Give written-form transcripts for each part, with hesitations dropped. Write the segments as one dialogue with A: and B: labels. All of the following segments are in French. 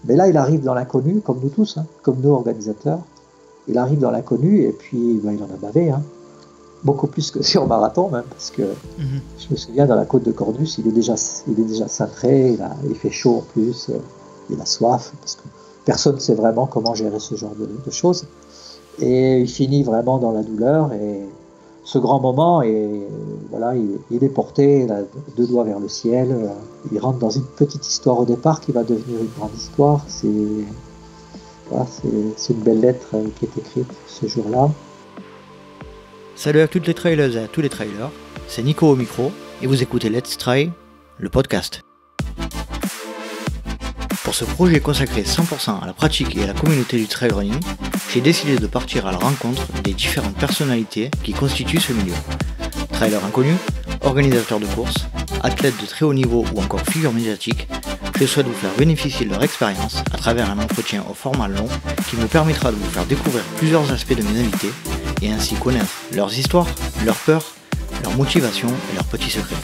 A: Mais là, il arrive dans l'inconnu, comme nous tous, hein, comme nous organisateurs. Il arrive dans l'inconnu et puis ben, il en a bavé. Hein. Beaucoup plus que sur marathon même, parce que
B: Mhm.
A: je me souviens dans la côte de Cornus, il est déjà cintré, il fait chaud en plus, il a soif, parce que personne ne sait vraiment comment gérer ce genre de choses. Et il finit vraiment dans la douleur et ce grand moment, et voilà, il est porté, il a deux doigts vers le ciel, il rentre dans une petite histoire au départ qui va devenir une grande histoire. Voilà, c'est une belle lettre qui est écrite ce jour-là.
B: Salut à toutes les trailers et à tous les trailers, c'est Nico au micro et vous écoutez Let's Try, le podcast. Pour ce projet consacré 100% à la pratique et à la communauté du trail running, j'ai décidé de partir à la rencontre des différentes personnalités qui constituent ce milieu. Trailers inconnus, organisateurs de courses, athlètes de très haut niveau ou encore figures médiatiques, je souhaite vous faire bénéficier de leur expérience à travers un entretien au format long qui me permettra de vous faire découvrir plusieurs aspects de mes invités et ainsi connaître leurs histoires, leurs peurs, leurs motivations et leurs petits secrets.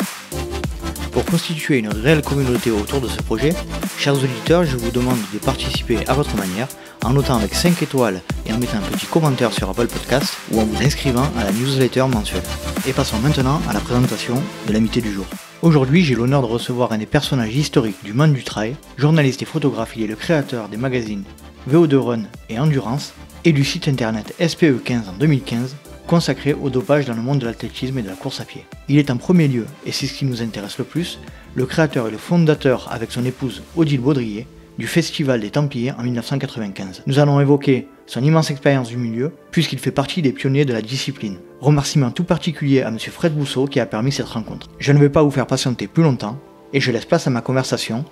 B: Pour constituer une réelle communauté autour de ce projet, chers auditeurs, je vous demande de participer à votre manière en notant avec 5 étoiles et en mettant un petit commentaire sur Apple Podcast ou en vous inscrivant à la newsletter mensuelle. Et passons maintenant à la présentation de l'invité du jour. Aujourd'hui, j'ai l'honneur de recevoir un des personnages historiques du monde du trail, journaliste et photographe, il est le créateur des magazines VO2 Run et Endurance et du site internet SPE15 en 2015, consacré au dopage dans le monde de l'athlétisme et de la course à pied. Il est en premier lieu, et c'est ce qui nous intéresse le plus, le créateur et le fondateur avec son épouse Odile Baudrier du Festival des Templiers en 1995. Nous allons évoquer son immense expérience du milieu, puisqu'il fait partie des pionniers de la discipline. Remerciement tout particulier à M. Fred Bousseau qui a permis cette rencontre. Je ne vais pas vous faire patienter plus longtemps, et je laisse place à ma conversation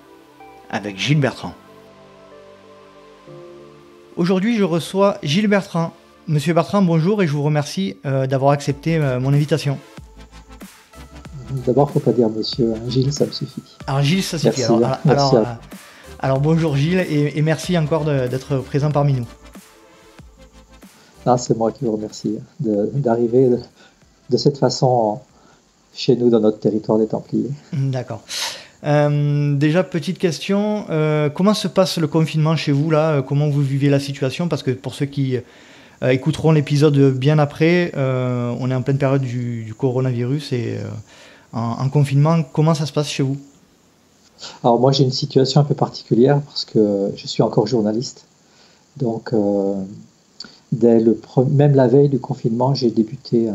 B: avec Gilles Bertrand. Aujourd'hui, je reçois Gilles Bertrand. Monsieur Bertrand, bonjour et je vous remercie d'avoir accepté mon invitation.
A: D'abord, il ne faut pas dire monsieur, hein, Gilles, ça me suffit.
B: Alors Gilles, ça suffit. Alors bonjour Gilles et merci encore d'être présent parmi nous.
A: Ah, c'est moi qui vous remercie d'arriver de cette façon chez nous dans notre territoire des Templiers.
B: D'accord. Déjà, petite question, comment se passe le confinement chez vous là? Comment vous vivez la situation? Parce que pour ceux qui écouteront l'épisode bien après, on est en pleine période du coronavirus et en confinement, comment ça se passe chez vous?
A: Alors moi j'ai une situation un peu particulière parce que je suis encore journaliste. Donc même la veille du confinement, j'ai débuté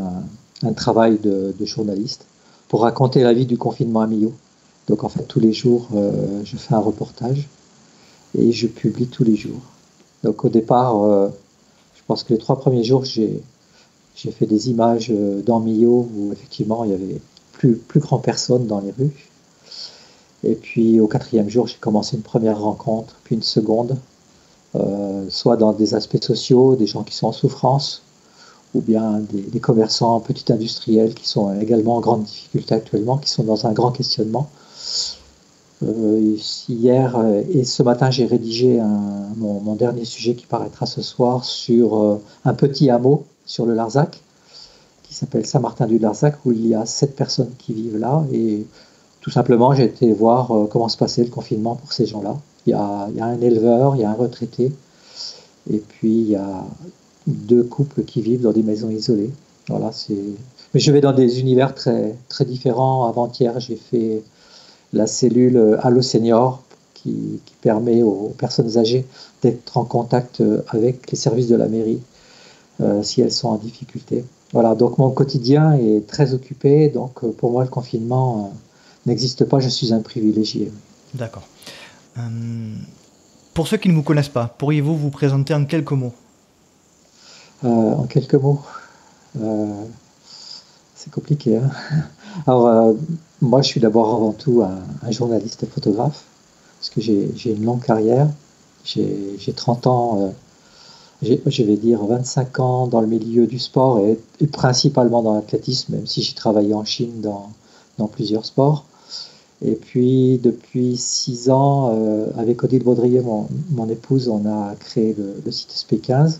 A: un travail de journaliste pour raconter la vie du confinement à Millau. Donc en fait tous les jours je fais un reportage et je publie tous les jours. Donc au départ, je pense que les 3 premiers jours j'ai fait des images dans Millau où effectivement il y avait plus grand personne dans les rues. Et puis au 4e jour, j'ai commencé une première rencontre, puis une seconde, soit dans des aspects sociaux, des gens qui sont en souffrance, ou bien des commerçants, petits industriels qui sont également en grande difficulté actuellement, qui sont dans un grand questionnement. Hier et ce matin, j'ai rédigé mon dernier sujet qui paraîtra ce soir sur un petit hameau sur le Larzac, qui s'appelle Saint-Martin-du-Larzac, où il y a 7 personnes qui vivent là. Et tout simplement, j'ai été voir comment se passait le confinement pour ces gens-là. Il y a un éleveur, il y a un retraité, et puis il y a 2 couples qui vivent dans des maisons isolées. Voilà, mais je vais dans des univers très, très différents. Avant-hier, j'ai fait la cellule Allo Senior, qui permet aux personnes âgées d'être en contact avec les services de la mairie si elles sont en difficulté. Voilà, donc mon quotidien est très occupé, donc pour moi le confinement n'existe pas, je suis un privilégié.
B: D'accord. Pour ceux qui ne vous connaissent pas, pourriez-vous vous présenter en quelques mots?
A: En quelques mots, c'est compliqué. Hein. Alors, moi je suis d'abord avant tout un journaliste et photographe, parce que j'ai une longue carrière, j'ai 30 ans, je vais dire 25 ans dans le milieu du sport et principalement dans l'athlétisme, même si j'ai travaillé en Chine dans plusieurs sports. Et puis depuis 6 ans, avec Odile Baudrier, mon épouse, on a créé le site SP15.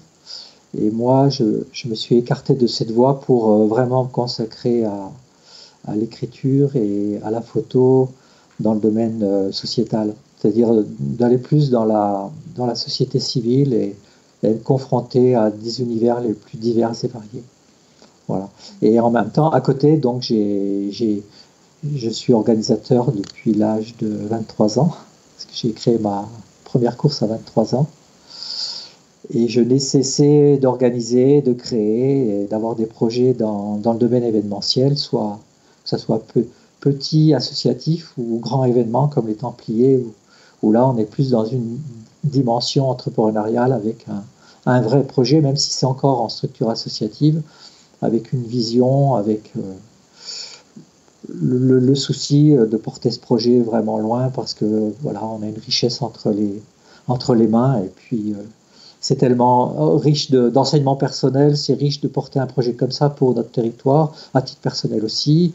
A: Et moi, je me suis écarté de cette voie pour vraiment me consacrer à l'écriture et à la photo dans le domaine sociétal. c'est-à-dire d'aller plus dans la société civile et me confronter à des univers les plus divers et variés. Voilà. Et en même temps, à côté, donc, je suis organisateur depuis l'âge de 23 ans, parce que j'ai créé ma première course à 23 ans. Et je n'ai cessé d'organiser, de créer et d'avoir des projets dans le domaine événementiel, soit que ce soit petit, associatif ou grand événement comme les Templiers, où là on est plus dans une dimension entrepreneuriale avec un vrai projet, même si c'est encore en structure associative, avec une vision, avec le souci de porter ce projet vraiment loin parce que voilà, on a une richesse entre les mains et puis c'est tellement riche d'enseignements personnels, c'est riche de porter un projet comme ça pour notre territoire, à titre personnel aussi.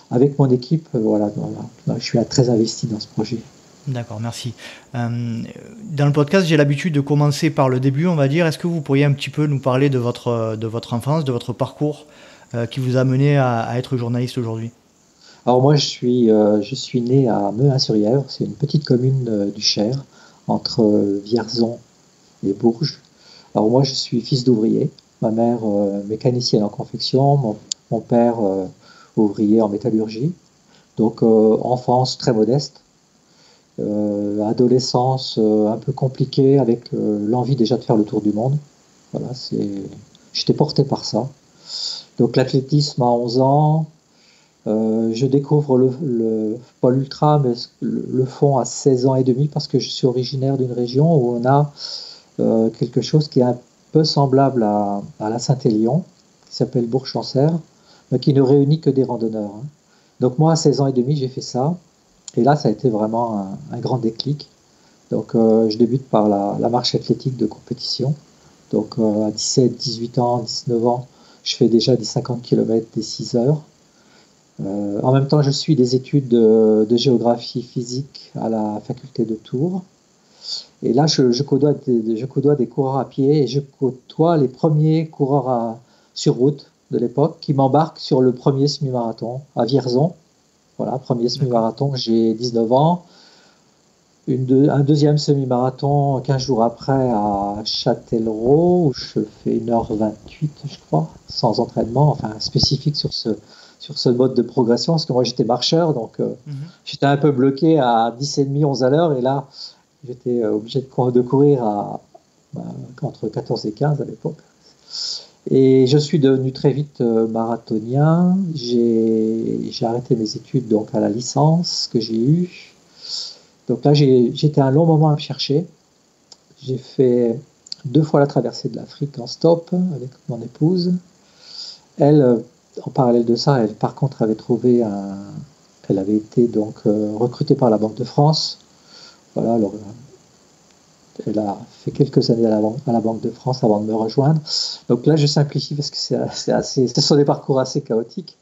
A: Avec mon équipe, voilà, je suis très investi dans ce projet.
B: D'accord, merci. Dans le podcast, j'ai l'habitude de commencer par le début, on va dire. Est-ce que vous pourriez un petit peu nous parler de votre enfance, de votre parcours qui vous a mené à être journaliste aujourd'hui?
A: Alors moi, je suis né à Mehun-sur-Yèvre, c'est une petite commune du Cher, entre Vierzon et Bourges. Alors moi, je suis fils d'ouvrier. Ma mère, mécanicienne en confection, mon père, ouvrier en métallurgie. Donc, enfance très modeste. Adolescence un peu compliquée avec l'envie déjà de faire le tour du monde. Voilà, j'étais porté par ça. Donc l'athlétisme à 11 ans, je découvre pas l'ultra, mais le fond à 16 ans et demi parce que je suis originaire d'une région où on a quelque chose qui est un peu semblable à la Saint-Élion, qui s'appelle Bourg-Sancerre, mais qui ne réunit que des randonneurs. Hein. Donc moi, à 16 ans et demi, j'ai fait ça. Et là, ça a été vraiment un grand déclic. Donc je débute par la marche athlétique de compétition. Donc à 17, 18 ans, 19 ans, je fais déjà des 50 km, des 6 heures. En même temps, je suis des études de géographie physique à la faculté de Tours. Et là, je côtoie des coureurs à pied et je côtoie les premiers coureurs sur route de l'époque qui m'embarquent sur le premier semi-marathon à Vierzon. Voilà, premier semi-marathon, j'ai 19 ans. Un deuxième semi-marathon 15 jours après à Châtellerault, où je fais 1h28, je crois, sans entraînement, enfin spécifique sur ce mode de progression, parce que moi j'étais marcheur, donc j'étais un peu bloqué à 10,5, 11 à l'heure, et là j'étais obligé de courir entre 14 et 15 à l'époque. Et je suis devenu très vite marathonien. J'ai arrêté mes études donc à la licence que j'ai eue. Donc là, j'étais un long moment à me chercher. J'ai fait 2 fois la traversée de l'Afrique en stop avec mon épouse. Elle, en parallèle de ça, elle par contre avait elle avait été donc recrutée par la Banque de France. Voilà, alors elle a fait quelques années à la Banque de France avant de me rejoindre. Donc là, je simplifie parce que ce sont des parcours assez chaotiques.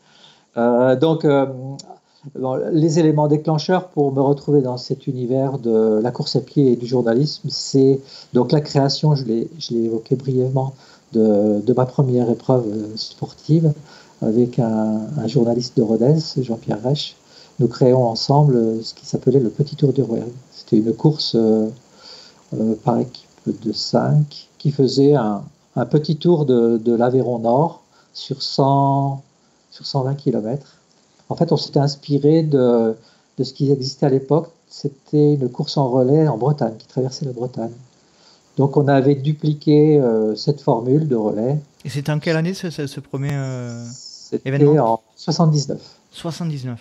A: Bon, les éléments déclencheurs pour me retrouver dans cet univers de la course à pied et du journalisme, c'est donc la création, je l'ai évoqué brièvement, de ma première épreuve sportive avec un journaliste de Rodez, Jean-Pierre Rech. Nous créons ensemble ce qui s'appelait le Petit Tour du Rouergue. C'était une course par équipe de 5 qui faisait un petit tour de l'Aveyron Nord sur 120 km. En fait, on s'était inspiré de ce qui existait à l'époque. C'était une course en relais en Bretagne, qui traversait la Bretagne. Donc on avait dupliqué cette formule de relais.
B: Et c'était en quelle année ce premier
A: événement ? C'était en 79.
B: 79.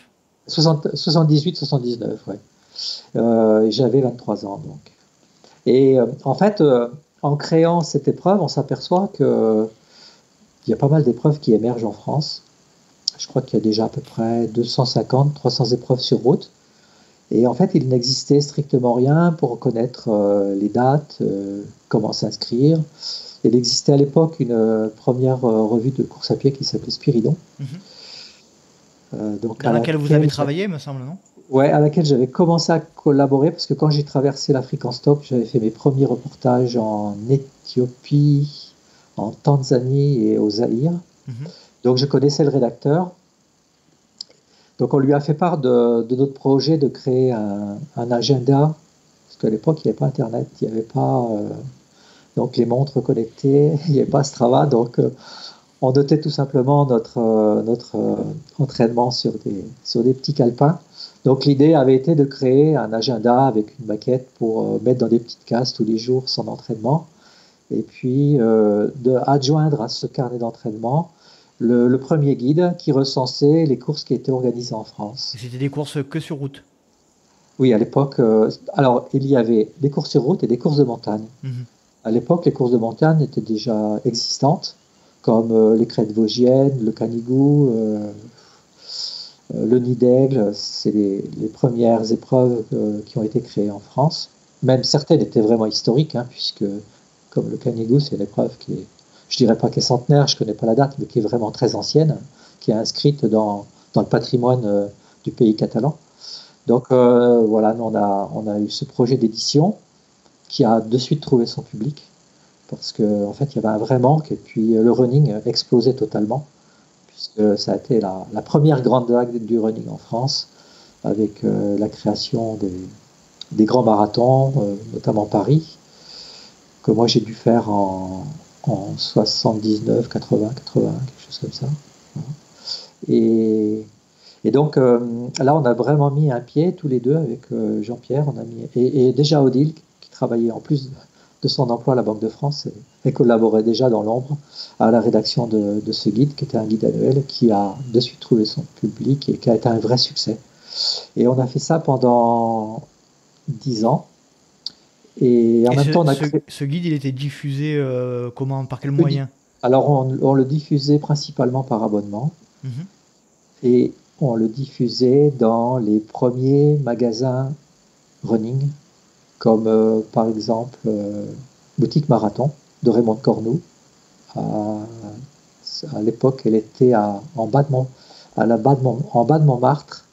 A: 78-79, ouais. J'avais 23 ans, donc. Et en fait, en créant cette épreuve, on s'aperçoit qu'il y a pas mal d'épreuves qui émergent en France. Je crois qu'il y a déjà à peu près 250-300 épreuves sur route. Et en fait, il n'existait strictement rien pour connaître les dates, comment s'inscrire. Il existait à l'époque une première revue de course à pied qui s'appelait Spiridon.
B: Dans laquelle vous avez travaillé, me semble, non ?
A: Ouais, à laquelle j'avais commencé à collaborer parce que quand j'ai traversé l'Afrique en stop, j'avais fait mes premiers reportages en Éthiopie, en Tanzanie et au Zaïre. Donc je connaissais le rédacteur. Donc on lui a fait part de notre projet de créer un agenda qu'à l'époque, il n'y avait pas Internet, il n'y avait pas donc les montres connectées, il n'y avait pas Strava, donc on notait tout simplement notre entraînement sur des petits calepins. Donc l'idée avait été de créer un agenda avec une maquette pour mettre dans des petites cases tous les jours son entraînement, et puis de adjoindre à ce carnet d'entraînement le premier guide qui recensait les courses qui étaient organisées en France.
B: C'était des courses que sur route?
A: Oui, à l'époque, alors il y avait des courses sur route et des courses de montagne. À l'époque, les courses de montagne étaient déjà existantes, comme les crêtes vosgiennes, le Canigou, le Nid d'Aigle. C'est les premières épreuves qui ont été créées en France. Même certaines étaient vraiment historiques, hein, puisque, comme le Canigou, c'est une épreuve qui est, je dirais pas qu'elle est centenaire, je connais pas la date, mais qui est vraiment très ancienne, qui est inscrite dans le patrimoine du pays catalan. Donc voilà, nous, on a eu ce projet d'édition qui a de suite trouvé son public, parce qu'en fait, il y avait un vrai manque, et puis le running explosait totalement, puisque ça a été la première grande vague du running en France, avec la création des grands marathons, notamment Paris, que moi j'ai dû faire en 79, 80, quelque chose comme ça. Et donc là, on a vraiment mis un pied tous les deux avec Jean-Pierre, et déjà Odile, qui travaillait en plus de son emploi à la Banque de France et collaborait déjà dans l'ombre à la rédaction de ce guide, qui était un guide annuel qui a de suite trouvé son public et qui a été un vrai succès. Et on a fait ça pendant 10 ans. Et en même temps, on a créé...
B: Ce guide, il était diffusé comment, par quel moyen?
A: Alors, on le diffusait principalement par abonnement. Et on le diffusait dans les premiers magasins running, comme par exemple Boutique Marathon de Raymond Cornoux. À l'époque, elle était en bas de Montmartre,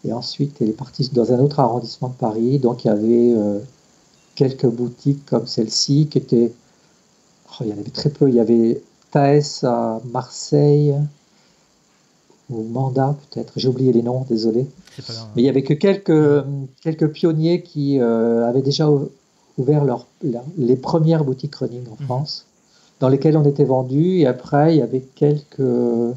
A: et ensuite elle est partie dans un autre arrondissement de Paris. Donc il y avait quelques boutiques comme celle-ci qui étaient... Oh, il y en avait très peu. Il y avait Thaès à Marseille, ou Manda peut-être, j'ai oublié les noms, désolé. Mais il n'y avait que quelques pionniers qui avaient déjà ouvert les premières boutiques running en France, dans lesquelles on était vendu. Et après, il y avait quelques... Je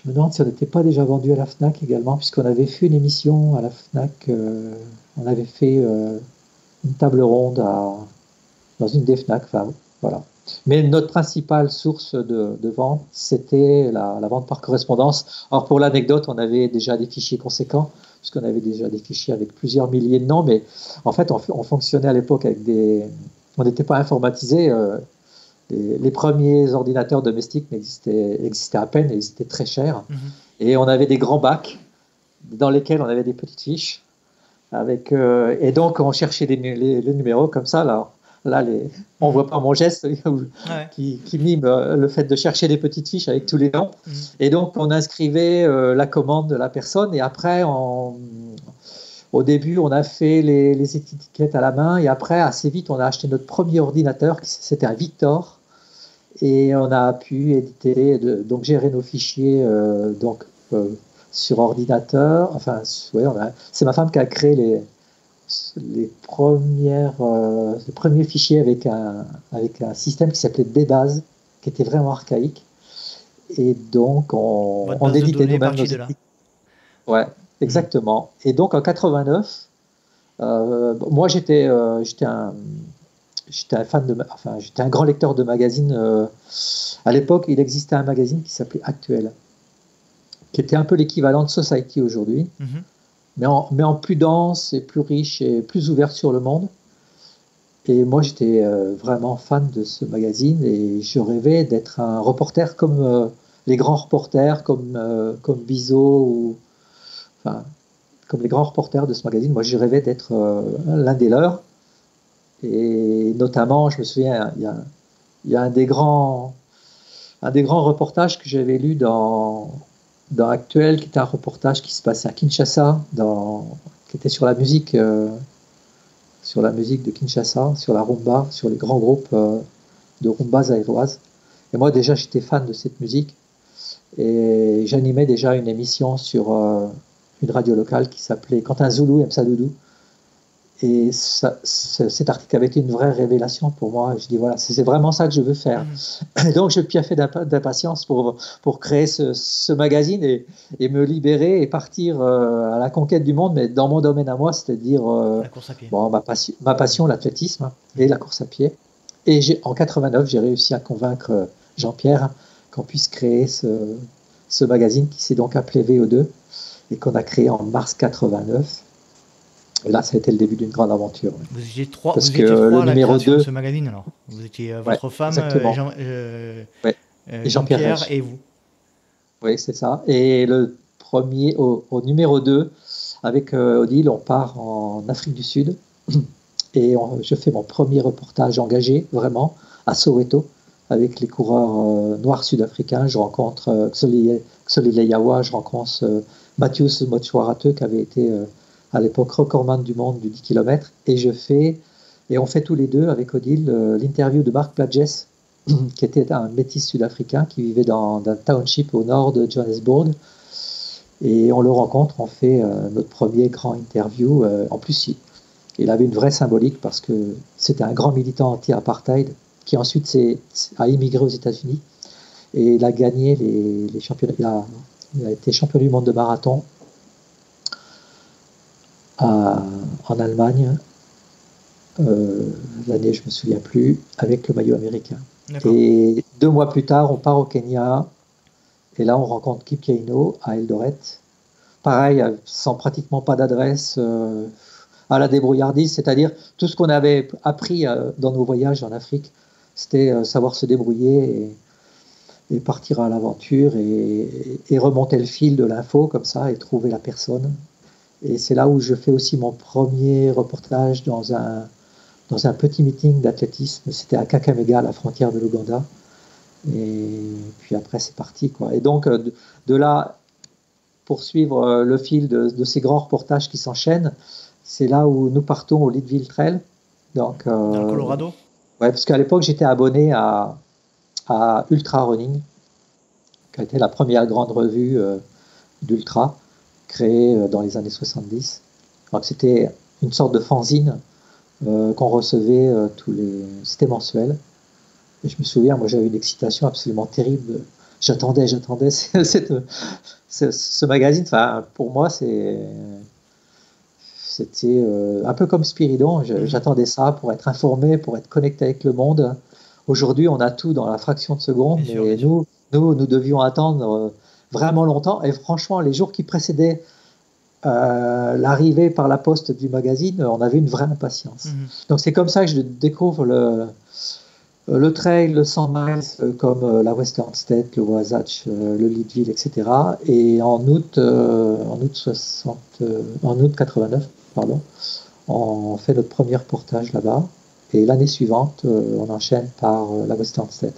A: me demande si on n'était pas déjà vendu à la FNAC également, puisqu'on avait fait une émission à la FNAC. On avait fait une table ronde dans une des FNAC. Enfin, voilà. Mais notre principale source de vente, c'était la vente par correspondance. Alors pour l'anecdote, on avait déjà des fichiers conséquents, puisqu'on avait déjà des fichiers avec plusieurs milliers de noms, mais en fait, on fonctionnait à l'époque avec on n'était pas informatisé. Les premiers ordinateurs domestiques existaient à peine, et ils étaient très chers. Et on avait des grands bacs dans lesquels on avait des petites fiches. Et donc, on cherchait les numéros comme ça, là. Là, on ne voit pas mon geste qui mime le fait de chercher des petites fiches avec tous les noms. Et donc, on inscrivait la commande de la personne. Et après, au début, on a fait les étiquettes à la main. Et après, assez vite, on a acheté notre premier ordinateur. C'était un Victor. Et on a pu éditer, donc gérer nos fichiers sur ordinateur. Enfin, c'est ma femme qui a créé les premiers fichiers avec un système qui s'appelait Dbase, qui était vraiment archaïque. Et donc, on éditait nous-mêmes nos étiquettes. Ouais, exactement. Et donc, en 89, moi, j'étais un grand lecteur de magazines. À l'époque, il existait un magazine qui s'appelait Actuel, qui était un peu l'équivalent de Society aujourd'hui. Mais en plus dense et plus riche et plus ouvert sur le monde. Et moi, j'étais vraiment fan de ce magazine, et je rêvais d'être un reporter comme les grands reporters, comme Bizot, comme les grands reporters de ce magazine. Moi, je rêvais d'être l'un des leurs. Et notamment, je me souviens, il y a un des grands reportages que j'avais lu dans Actuel, qui était un reportage qui se passait à Kinshasa, qui était sur la musique de Kinshasa, sur la rumba, sur les grands groupes de rumba zaïroise. Et moi, déjà, j'étais fan de cette musique, et j'animais déjà une émission sur une radio locale qui s'appelait Quand un Zoulou aime sa doudou. Et cet article avait été une vraie révélation pour moi. Je dis voilà, c'est vraiment ça que je veux faire. Et donc je piaffais d'impatience pour créer ce magazine et me libérer et partir à la conquête du monde, mais dans mon domaine à moi, c'est-à-dire
B: La course à pied.
A: bon, ma passion, l'athlétisme et la course à pied. Et en 89, j'ai réussi à convaincre Jean-Pierre qu'on puisse créer ce magazine qui s'est donc appelé VO2 et qu'on a créé en mars 89. Et là, ça a été le début d'une grande aventure.
B: Vous étiez trois,
A: Parce
B: vous
A: que
B: étiez trois
A: le
B: à la
A: numéro
B: création
A: 2,
B: de ce magazine alors. Vous étiez votre femme,
A: ouais. Et
B: Jean-Pierre et vous.
A: Oui, c'est ça. Et le premier, au numéro 2, avec Odile, on part en Afrique du Sud. Et je fais mon premier reportage engagé, vraiment, à Soweto, avec les coureurs noirs sud-africains. Je rencontre Xoli Leyawa, je rencontre Mathieu Motswarate, qui avait été à l'époque recordman du monde du 10 km. Et on fait tous les deux, avec Odile, l'interview de Mark Plages, qui était un métis sud-africain qui vivait dans un township au nord de Johannesburg. Et on le rencontre, on fait notre premier grand interview. En plus, il avait une vraie symbolique parce que c'était un grand militant anti-apartheid qui ensuite a immigré aux États-Unis et il a gagné les championnats. Il a été champion du monde de marathon en Allemagne. L'année, je ne me souviens plus, avec le maillot américain. Et 2 mois plus tard, on part au Kenya et là, on rencontre Kip Keino à Eldoret. Pareil, sans pratiquement pas d'adresse. À la débrouillardise, c'est-à-dire tout ce qu'on avait appris dans nos voyages en Afrique, c'était savoir se débrouiller et partir à l'aventure et remonter le fil de l'info comme ça et trouver la personne. Et c'est là où je fais aussi mon premier reportage dans un petit meeting d'athlétisme. C'était à Kakamega, à la frontière de l'Ouganda. Et puis après, c'est parti, quoi. Et donc, de là, poursuivre le fil de ces grands reportages qui s'enchaînent, c'est là où nous partons au Leadville Trail. Donc,
B: dans le Colorado.
A: Ouais, parce qu'à l'époque, j'étais abonné à Ultra Running, qui a été la première grande revue d'ultra, créée dans les années 70. Donc, c'était une sorte de fanzine qu'on recevait c'était mensuel. Et je me souviens, moi, j'avais une excitation absolument terrible. J'attendais ce magazine. Enfin, pour moi, c'était un peu comme Spiridon. J'attendais ça pour être informé, pour être connecté avec le monde. Aujourd'hui, on a tout dans la fraction de seconde, mais nous devions attendre vraiment longtemps. Et franchement, les jours qui précédaient l'arrivée par la poste du magazine, on avait une vraie impatience. Donc c'est comme ça que je découvre le trail, le 100 miles, comme la Western State, le Wasatch, le Leadville, etc. Et en août 89, on fait notre premier reportage là-bas. Et l'année suivante, on enchaîne par la Western State.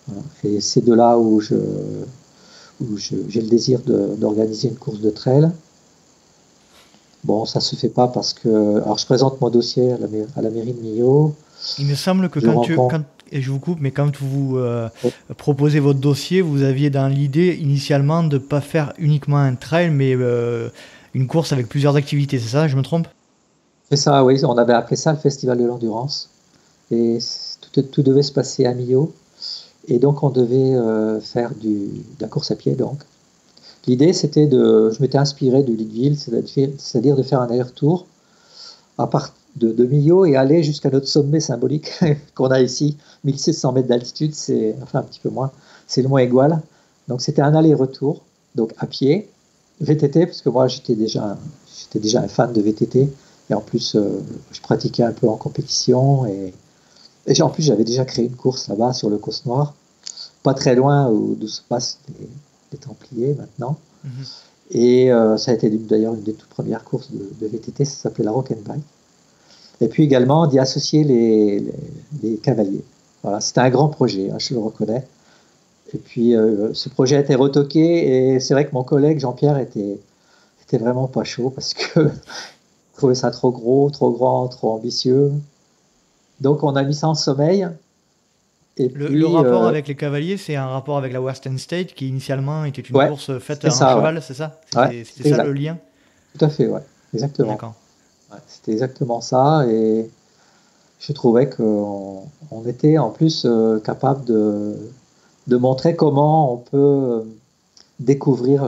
A: Voilà. Et c'est de là où j'ai le désir d'organiser une course de trail. Bon, ça se fait pas parce que... Alors, je présente mon dossier à la mairie de Millau.
B: Il me semble que et je vous coupe, mais quand vous proposez votre dossier, vous aviez dans l'idée initialement de ne pas faire uniquement un trail, mais une course avec plusieurs activités, c'est ça, je me trompe?
A: C'est ça, oui, on avait appelé ça le Festival de l'Endurance. Et tout devait se passer à Millau. Et donc, on devait faire de la course à pied, donc. L'idée, c'était je m'étais inspiré du Leadville, c'est-à-dire de faire un aller-retour à partir de Millau et aller jusqu'à notre sommet symbolique qu'on a ici, 1600 mètres d'altitude, enfin un petit peu moins, c'est le Mont Aigoual. Donc c'était un aller-retour, donc à pied, VTT, parce que moi j'étais déjà un fan de VTT, et en plus je pratiquais un peu en compétition, et en plus j'avais déjà créé une course là-bas sur le Causse Noir, pas très loin d'où se passent les Templiers maintenant. Et ça a été d'ailleurs une des toutes premières courses de VTT, ça s'appelait la Rock and Bike. Et puis également d'y associer les cavaliers. Voilà, c'était un grand projet, hein, je le reconnais. Et puis ce projet a été retoqué et c'est vrai que mon collègue Jean-Pierre était vraiment pas chaud parce que il trouvait ça trop gros, trop grand, trop ambitieux. Donc on a mis ça en sommeil. Et
B: le rapport avec les cavaliers, c'est un rapport avec la Western State qui initialement était une course faite en cheval, c'est ça? C'était ça le lien?
A: Tout à fait, ouais, exactement.
B: D'accord.
A: Ouais, c'était exactement ça. Et je trouvais qu'on était en plus capable de montrer comment on peut découvrir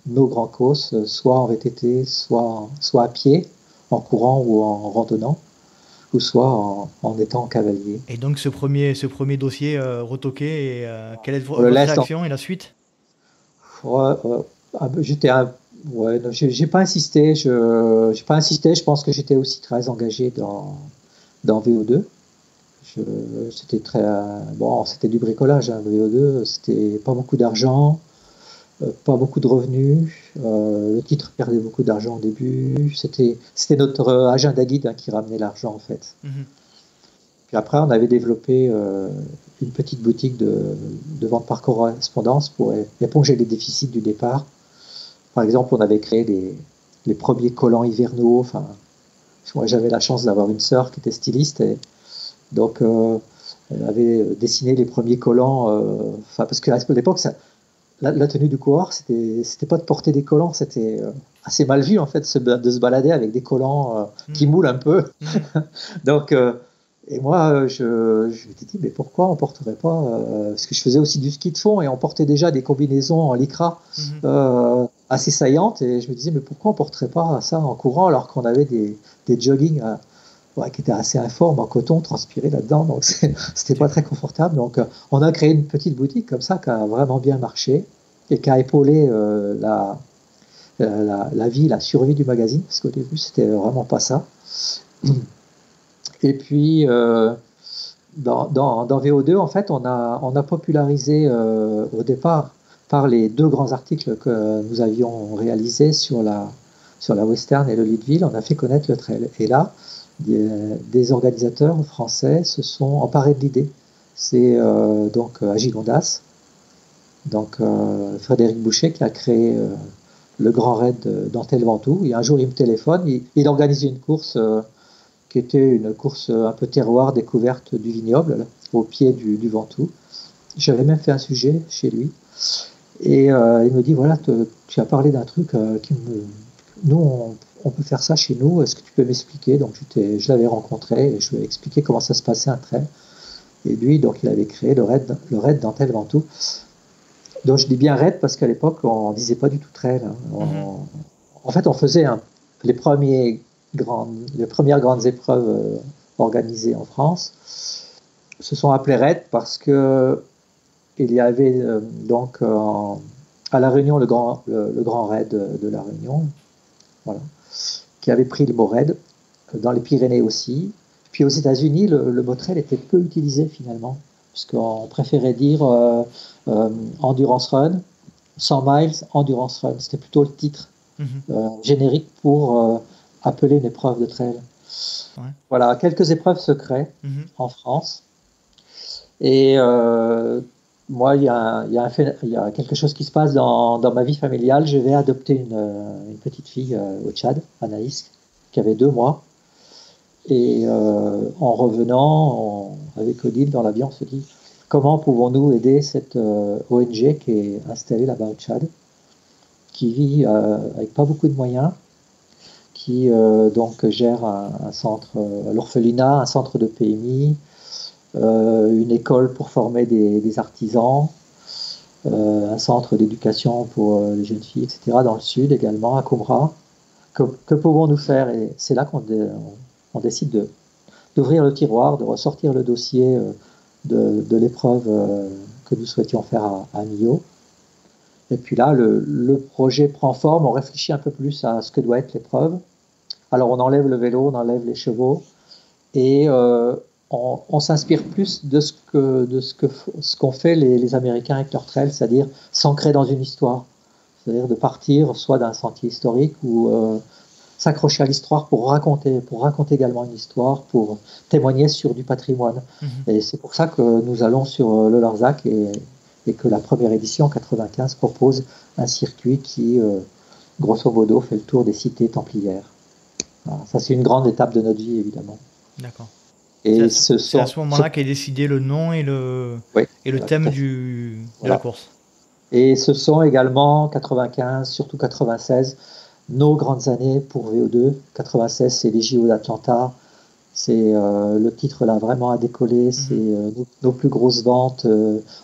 A: nos grands causes, soit en VTT, soit à pied, en courant ou en randonnant, ou soit en étant cavalier.
B: Et donc ce premier dossier retoqué, et quelle est
A: On le
B: votre
A: laisse en...
B: réaction et la suite?
A: Ouais, j'étais ouais, non, j'ai pas insisté, j'ai pas insisté, je pense que j'étais aussi très engagé dans VO2. C'était très bon, c'était du bricolage, hein, le VO2, c'était pas beaucoup d'argent, pas beaucoup de revenus. Le titre perdait beaucoup d'argent au début. C'était notre agenda guide, hein, qui ramenait l'argent en fait.
B: Mhm.
A: Puis après, on avait développé une petite boutique de vente par correspondance pour éponger les déficits du départ. Par exemple, on avait créé les premiers collants hivernaux. Enfin, moi, j'avais la chance d'avoir une sœur qui était styliste, et donc elle avait dessiné les premiers collants. Enfin, parce qu'à l'époque, la tenue du coureur, c'était pas de porter des collants, c'était assez mal vu en fait de se balader avec des collants qui moulent un peu. Donc, et moi, je m'étais dit, mais pourquoi on porterait pas parce que je faisais aussi du ski de fond et on portait déjà des combinaisons en lycra assez saillantes, et je me disais, mais pourquoi on porterait pas ça en courant alors qu'on avait des joggings ouais, qui étaient assez informes en coton transpiré là-dedans, donc c'était pas très confortable. Donc, on a créé une petite boutique comme ça qui a vraiment bien marché et qui a épaulé la vie, la survie du magazine, parce qu'au début, c'était vraiment pas ça. Et puis, dans VO2, en fait, on a popularisé au départ par les deux grands articles que nous avions réalisés sur la Western et le Leadville, on a fait connaître le trail. Et là, des organisateurs français se sont emparés de l'idée. C'est donc Agile Ondas, donc Frédéric Boucher, qui a créé le Grand Raid d'Antel Ventoux. Et un jour, il me téléphone, il organise une course qui était une course un peu terroir, découverte du vignoble, là, au pied du Ventoux. J'avais même fait un sujet chez lui. Et il me dit, voilà, tu as parlé d'un truc qui me... Nous, on peut faire ça chez nous, est-ce que tu peux m'expliquer? Donc je l'avais rencontré et je lui ai expliqué comment ça se passait un trail. Et lui, donc, il avait créé le raid d'Antel Ventoux. Donc je dis bien raid parce qu'à l'époque, on ne disait pas du tout trail. Hein. En fait, on faisait les premières grandes épreuves organisées en France se sont appelées raids parce que il y avait donc à La Réunion le grand raid de La Réunion, voilà, qui avait pris le mot raid, dans les Pyrénées aussi. Puis aux États-Unis, le mot trail était peu utilisé finalement, parce qu'on préférait dire endurance run, 100 miles endurance run. C'était plutôt le titre générique pour appeler une épreuve de trail. Ouais. Voilà, quelques épreuves se créent en France. Et moi, il y a quelque chose qui se passe dans ma vie familiale. Je vais adopter une petite fille au Tchad, Anaïs, qui avait 2 mois. Et en revenant, avec Odile, dans l'avion, on se dit, comment pouvons-nous aider cette ONG qui est installée là-bas au Tchad, qui vit avec pas beaucoup de moyens, qui donc gère un centre, l'orphelinat, un centre de PMI, une école pour former des artisans, un centre d'éducation pour les jeunes filles, etc. dans le sud également, à Coumra. Que pouvons-nous faire? Et c'est là qu'on décide d'ouvrir le tiroir, de ressortir le dossier de l'épreuve que nous souhaitions faire à Millau. Et puis là, le projet prend forme, on réfléchit un peu plus à ce que doit être l'épreuve. Alors on enlève le vélo, on enlève les chevaux, et on s'inspire plus de ce qu'ont fait les Américains avec leur trail, c'est-à-dire s'ancrer dans une histoire, c'est-à-dire de partir soit d'un sentier historique ou s'accrocher à l'histoire pour raconter également une histoire, pour témoigner sur du patrimoine. Et c'est pour ça que nous allons sur le Larzac et que la première édition, 95, propose un circuit qui, grosso modo, fait le tour des cités templières. Voilà. Ça, c'est une grande étape de notre vie, évidemment.
B: D'accord.
A: Et
B: c'est à ce moment-là qu'est décidé le nom et le thème de la course.
A: Et ce sont également 95, surtout 96, nos grandes années pour VO2. 96, c'est les JO d'Atlanta. C'est le titre là vraiment a décollé. C'est nos plus grosses ventes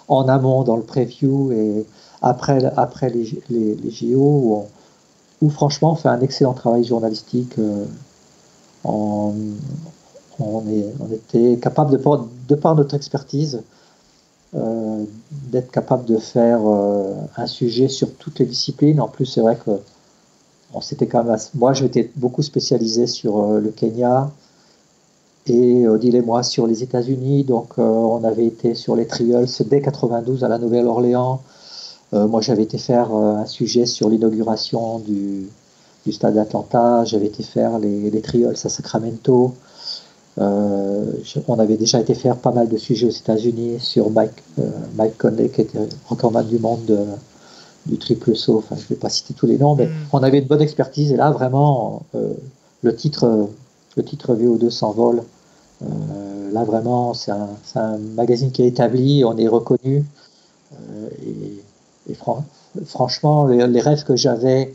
A: en amont dans le preview et après les JO où franchement on fait un excellent travail journalistique. On, on était capable de par notre expertise d'être capable de faire un sujet sur toutes les disciplines. En plus, c'est vrai que on s'était quand même moi, je m'étais beaucoup spécialisé sur le Kenya et Odile et moi sur les États-Unis. Donc, on avait été sur les trials dès 92 à la Nouvelle-Orléans. Moi, j'avais été faire un sujet sur l'inauguration du stade d'Atlanta. J'avais été faire les trials à Sacramento. On avait déjà été faire pas mal de sujets aux États-Unis sur Mike Conley, qui était recordman du monde du triple saut. Enfin, je ne vais pas citer tous les noms, mais on avait une bonne expertise. Et là, vraiment, le titre VO2 s'envole. Là, vraiment, c'est un magazine qui est établi, on est reconnu. Franchement, les rêves que j'avais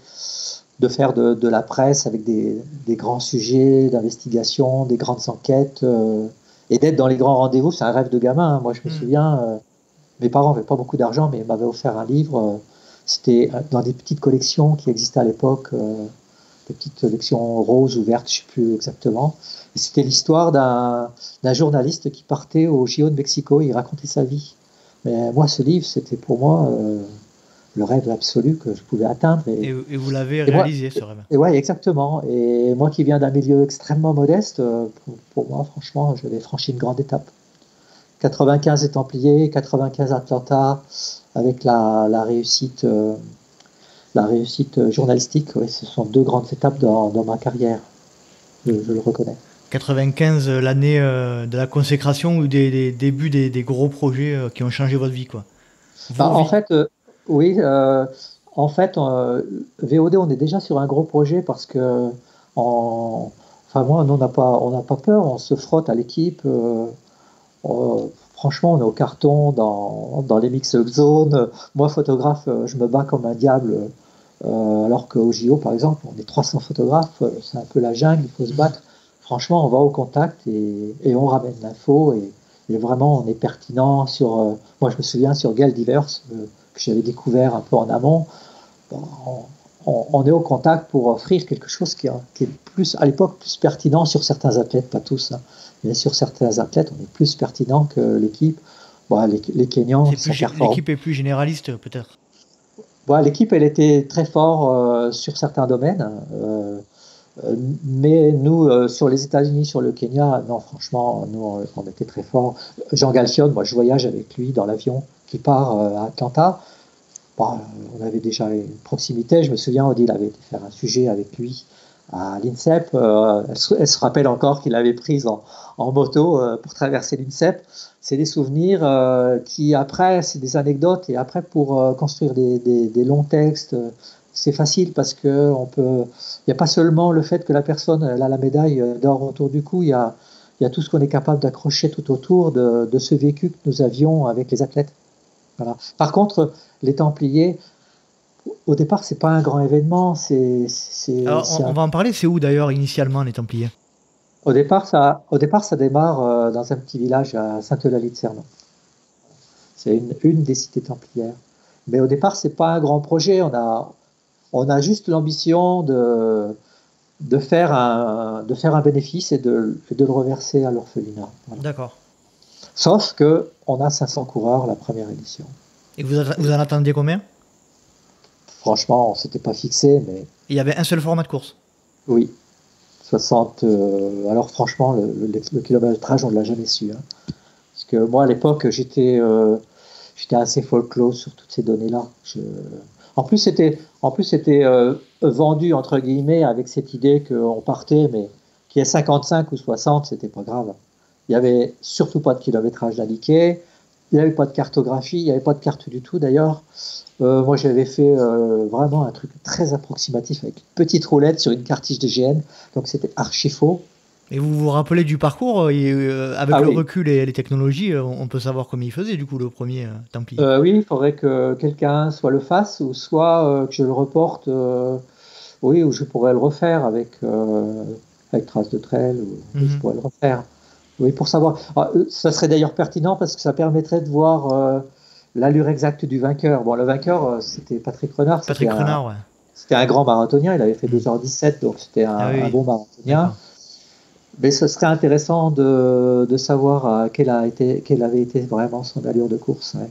A: de faire de la presse avec des grands sujets d'investigation, des grandes enquêtes, et d'être dans les grands rendez-vous, c'est un rêve de gamin. Hein. Moi, je me souviens, mes parents n'avaient pas beaucoup d'argent, mais ils m'avaient offert un livre. C'était dans des petites collections qui existaient à l'époque, des petites collections roses ou vertes, je ne sais plus exactement. Et c'était l'histoire d'un journaliste qui partait au JO de Mexico, il racontait sa vie. Mais moi, ce livre, c'était pour moi le rêve absolu que je pouvais atteindre.
B: Et vous l'avez réalisé, ce rêve.
A: Et ouais, exactement. Et moi qui viens d'un milieu extrêmement modeste, pour moi, franchement, j'avais franchi une grande étape. 95 les Templiers, 95 Atlanta, avec la réussite journalistique, ouais, ce sont deux grandes étapes dans ma carrière. Je le reconnais.
B: 95, l'année de la consécration ou des débuts des gros projets qui ont changé votre vie, quoi.
A: En fait, oui. En fait, VOD, on est déjà sur un gros projet parce que, enfin moi, on n'a pas peur, on se frotte à l'équipe. Franchement, on est au carton dans les mix zones. Moi, photographe, je me bats comme un diable. Alors qu'au JO, par exemple, on est 300 photographes, c'est un peu la jungle, il faut se battre. Franchement, on va au contact et on ramène l'info et vraiment, on est pertinent sur. Moi, je me souviens sur Gale Divers, que j'avais découvert un peu en amont. On est au contact pour offrir quelque chose qui est plus, à l'époque, plus pertinent sur certains athlètes, pas tous, hein, mais sur certains athlètes, on est plus pertinent que l'équipe. Bon, les Kenyans.
B: L'équipe est plus généraliste, peut-être.
A: Bon, l'équipe, elle était très forte sur certains domaines. Mais nous, sur les États-Unis, sur le Kenya, non, franchement, nous, on était très forts. Jean Galfion, moi, je voyage avec lui dans l'avion qui part à Atlanta. Bon, on avait déjà une proximité. Je me souviens, Odile avait été faire un sujet avec lui à l'INSEP. Elle se rappelle encore qu'il avait prise en moto pour traverser l'INSEP. C'est des souvenirs qui, après, c'est des anecdotes. Et après, pour construire des longs textes, c'est facile parce que il n'y a pas seulement le fait que la personne elle a la médaille d'or autour du cou, il y a tout ce qu'on est capable d'accrocher tout autour de ce vécu que nous avions avec les athlètes. Voilà. Par contre, les Templiers, au départ, c'est pas un grand événement.
B: On va en parler. C'est où d'ailleurs initialement les Templiers?
A: Au départ, ça démarre dans un petit village à Sainte-Eulalie-de-Cernon. C'est une des cités templières. Mais au départ, c'est pas un grand projet. On a juste l'ambition de faire un bénéfice et de le reverser à l'orphelinat. Voilà.
B: D'accord.
A: Sauf qu'on a 500 coureurs la première édition.
B: Et vous en attendiez combien?
A: Franchement, on ne s'était pas fixé, mais...
B: Il y avait un seul format de course?
A: Oui. 60... alors franchement, le kilométrage, on ne l'a jamais su. Hein. Parce que moi, à l'époque, j'étais assez folklore sur toutes ces données-là. En plus, c'était vendu, entre guillemets, avec cette idée qu'on partait, mais qu'il y ait 55 ou 60, c'était pas grave. Il n'y avait surtout pas de kilométrage d'indiqué, il n'y avait pas de cartographie, il n'y avait pas de carte du tout d'ailleurs. Moi, j'avais fait vraiment un truc très approximatif avec une petite roulette sur une cartouche DGN, donc c'était archi faux.
B: Et vous vous rappelez du parcours avec le recul et les technologies, on peut savoir comment il faisait du coup le premier Templier?
A: Oui, il faudrait que quelqu'un soit le fasse ou soit que je le reporte Oui, ou je pourrais le refaire avec trace de trail, oui, je pourrais le refaire. Oui, pour savoir. Ça serait d'ailleurs pertinent parce que ça permettrait de voir l'allure exacte du vainqueur. Bon, le vainqueur, c'était Patrick Renard,
B: Patrick Renard, ouais.
A: c'était un grand marathonien, il avait fait 2h17, donc c'était
B: Ah
A: un
B: oui,
A: bon marathonien.
B: d'accord.
A: Mais ce serait intéressant de savoir quelle avait été vraiment son allure de course. Ouais.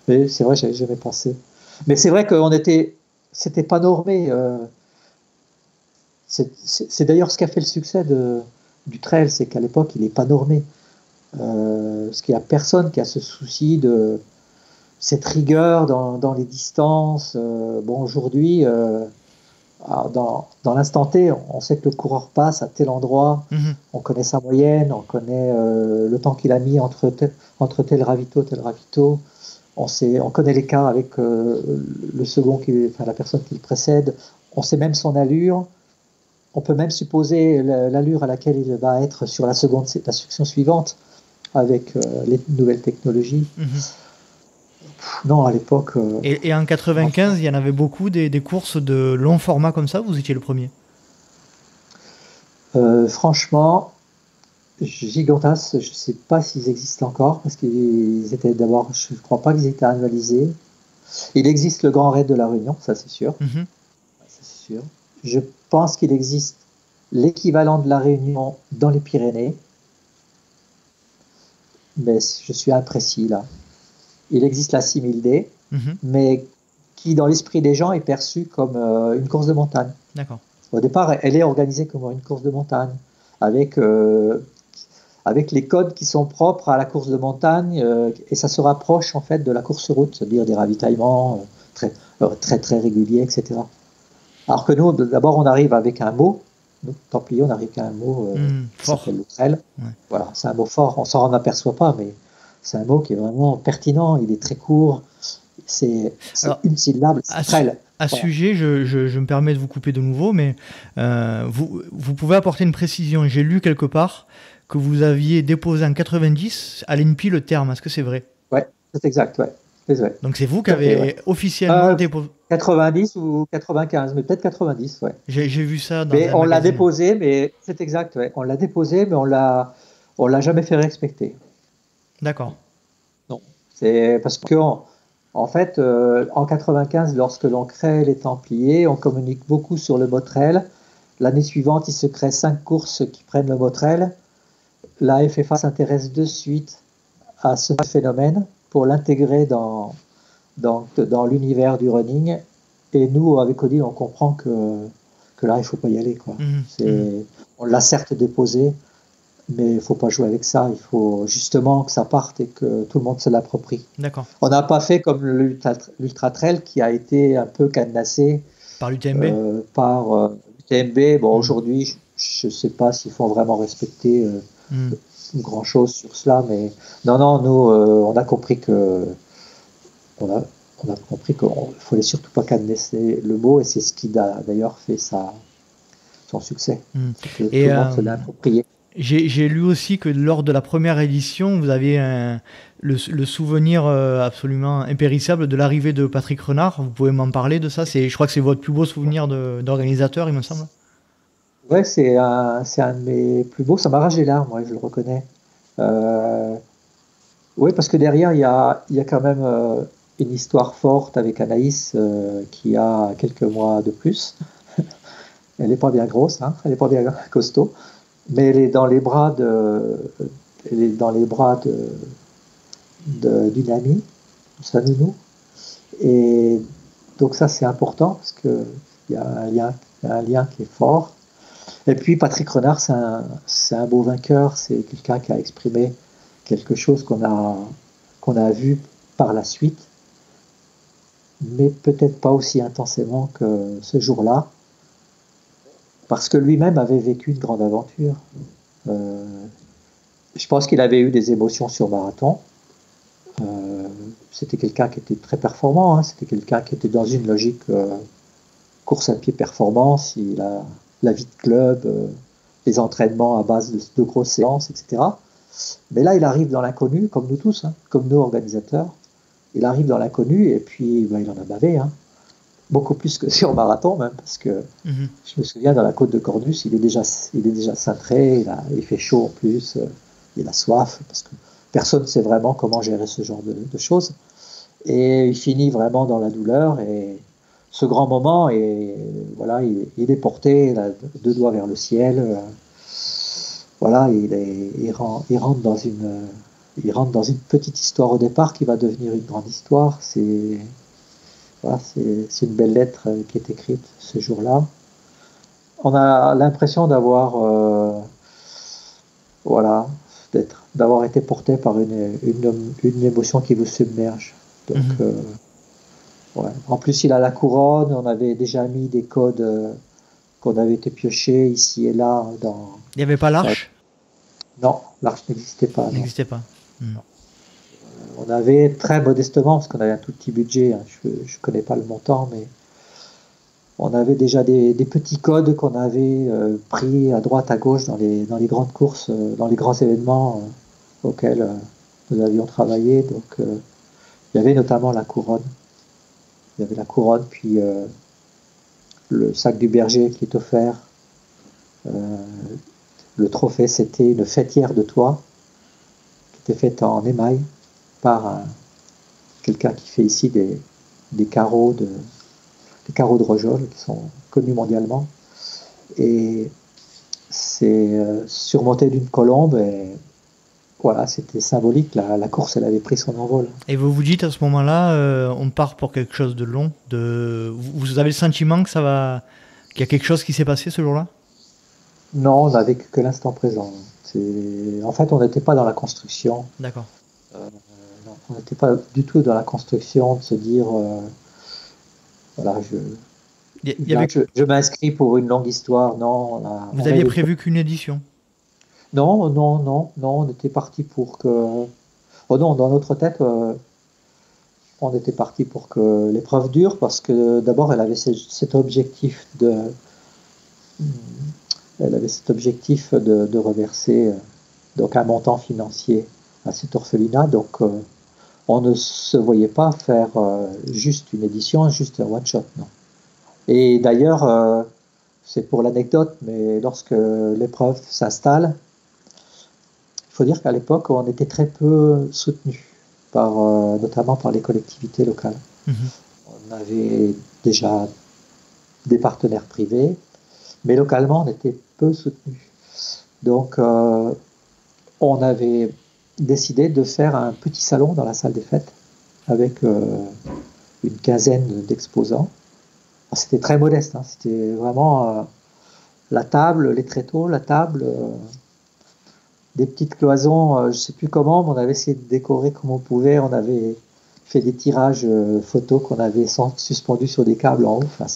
A: Mais c'est vrai, j'avais jamais pensé. Mais c'est vrai c'était pas normé. C'est d'ailleurs ce qui a fait le succès du trail, c'est qu'à l'époque, il n'est pas normé. Parce qu'il n'y a personne qui a ce souci de cette rigueur dans les distances. Bon, aujourd'hui, dans l'instant T, on sait que le coureur passe à tel endroit, on connaît sa moyenne, on connaît le temps qu'il a mis entre tel ravito. On connaît l'écart avec le second, la personne qui le précède. On sait même son allure. On peut même supposer l'allure à laquelle il va être sur la section suivante avec les nouvelles technologies. Non, à l'époque.
B: Et en 95, il y en avait beaucoup des courses de long format comme ça. Vous étiez le premier.
A: Franchement, Gigantas, je ne sais pas s'ils existent encore parce qu'ils étaient d'abord. Je ne crois pas qu'ils étaient annualisés. Il existe le Grand Raid de la Réunion, ça c'est sûr. Ça, c'est sûr. Je pense qu'il existe l'équivalent de la Réunion dans les Pyrénées, mais je suis imprécis là. Il existe la 6000D, mais qui dans l'esprit des gens est perçue comme une course de montagne.
B: D'accord.
A: Au départ, elle est organisée comme une course de montagne, avec les codes qui sont propres à la course de montagne, et ça se rapproche en fait de la course route, c'est-à-dire des ravitaillements très réguliers, etc. Alors que nous, d'abord, on arrive avec un mot. Nous, Templiers, on arrive avec un mot qui s'appelle le trail. Ouais. Voilà, c'est un mot fort. On s'en aperçoit pas, mais c'est un mot qui est vraiment pertinent. Il est très court. C'est une syllabe. C'est trail.
B: À ce sujet, je me permets de vous couper de nouveau, mais vous pouvez apporter une précision. J'ai lu quelque part que vous aviez déposé en 90 à l'INPI le terme. Est-ce que c'est vrai?
A: Ouais, c'est exact, ouais.
B: Donc c'est vous qui avez officiellement déposé.
A: 90 ou 95, mais peut-être 90, ouais.
B: J'ai vu ça dans
A: mais on l'a déposé, mais c'est exact, ouais. On l'a déposé, mais on l'a jamais fait respecter.
B: D'accord.
A: Non, c'est parce que en fait, en 95, lorsque l'on crée les Templiers, on communique beaucoup sur le Motrel. L'année suivante, il se crée 5 courses qui prennent le Motrel. La FFA s'intéresse de suite à ce phénomène pour l'intégrer dans l'univers du running. Et nous, avec Odile, on comprend que là, il ne faut pas y aller, quoi. On l'a certes déposé, mais il ne faut pas jouer avec ça. Il faut justement que ça parte et que tout le monde se l'approprie.
B: D'accord.
A: On n'a pas fait comme l'Ultra Trail qui a été un peu cadenassé
B: par l'UTMB.
A: Par l'UTMB. Bon, aujourd'hui, je ne sais pas s'il faut vraiment respecter grand-chose sur cela, mais non, nous, on a compris que on a compris qu'il ne fallait surtout pas cadenasser le mot, et c'est ce qui a d'ailleurs fait son succès. Que tout le monde se l'a approprié.
B: J'ai lu aussi que lors de la première édition, vous aviez le souvenir absolument impérissable de l'arrivée de Patrick Renard. Vous pouvez m'en parler de ça? Je crois que c'est votre plus beau souvenir d'organisateur, il me semble.
A: Ouais, c'est un de mes plus beaux. Ça m'arrache les larmes, moi, je le reconnais. Oui, parce que derrière, il y a quand même une histoire forte avec Anaïs qui a quelques mois de plus. Elle n'est pas bien grosse, hein, elle n'est pas bien costaud, mais elle est dans les bras d'une amie, sa nounou. Et donc ça, c'est important parce qu'il y a un lien qui est fort. Et puis Patrick Renard, c'est un beau vainqueur, c'est quelqu'un qui a exprimé quelque chose qu'on a vu par la suite, mais peut-être pas aussi intensément que ce jour-là, parce que lui-même avait vécu une grande aventure. Je pense qu'il avait eu des émotions sur marathon. C'était quelqu'un qui était très performant, hein. C'était quelqu'un qui était dans une logique course à pied performance. Il a la vie de club, les entraînements à base de grosses séances, etc. Mais là, il arrive dans l'inconnu, comme nous tous, hein, comme nous organisateurs. Il arrive dans l'inconnu et puis il en a bavé. Hein. beaucoup plus que sur marathon même, parce que je me souviens dans la côte de Cornus, il est déjà cintré, il fait chaud en plus, il a soif, parce que personne ne sait vraiment comment gérer ce genre de choses. Et il finit vraiment dans la douleur, et ce grand moment, et voilà, il est porté, il a deux doigts vers le ciel, voilà, il rentre dans une petite histoire au départ qui va devenir une grande histoire. Voilà, c'est une belle lettre qui est écrite ce jour-là. On a l'impression voilà, d'avoir été porté par une émotion qui vous submerge. Donc, ouais. En plus, il a la couronne. On avait déjà mis des codes qu'on avait été piochés ici et là.
B: Il n'y avait pas l'arche?
A: Non, l'arche n'existait pas.
B: N'existait pas.
A: On avait très modestement, parce qu'on avait un tout petit budget, hein, je ne connais pas le montant, mais on avait déjà des petits codes qu'on avait pris à droite, à gauche dans les grandes courses, dans les grands événements auxquels nous avions travaillé. Donc, il y avait notamment la couronne. Il y avait la couronne, puis le sac du berger qui est offert. Le trophée, c'était une fêtière de toit qui était faite en émail par quelqu'un qui fait ici des carreaux de Rojol qui sont connus mondialement. Et c'est surmonté d'une colombe, et voilà, c'était symbolique. La course, elle avait pris son envol.
B: Et vous vous dites à ce moment-là, on part pour quelque chose de long. Vous avez le sentiment qu'il y a quelque chose qui s'est passé ce jour-là?
A: Non, on n'avait que l'instant présent. En fait, on n'était pas dans la construction.
B: D'accord.
A: Non, on n'était pas du tout dans la construction de se dire, voilà, je m'inscris pour une longue histoire. Non,
B: vous aviez prévu qu'une édition?
A: Non, on était parti pour que... Oh non, dans notre tête, on était parti pour que l'épreuve dure, parce que d'abord, elle avait cet objectif de reverser donc un montant financier à cet orphelinat. Donc, on ne se voyait pas faire juste une édition, juste un one-shot, non. Et d'ailleurs, c'est pour l'anecdote, mais lorsque l'épreuve s'installe, il faut dire qu'à l'époque, on était très peu soutenu, notamment par les collectivités locales. On avait déjà des partenaires privés, mais localement, on était peu soutenu. Donc, on avait décidé de faire un petit salon dans la salle des fêtes avec une quinzaine d'exposants. C'était très modeste, hein, c'était vraiment la table, les tréteaux, la table, des petites cloisons, je ne sais plus comment, mais on avait essayé de décorer comme on pouvait. On avait fait des tirages photos qu'on avait suspendus sur des câbles en haut. Enfin,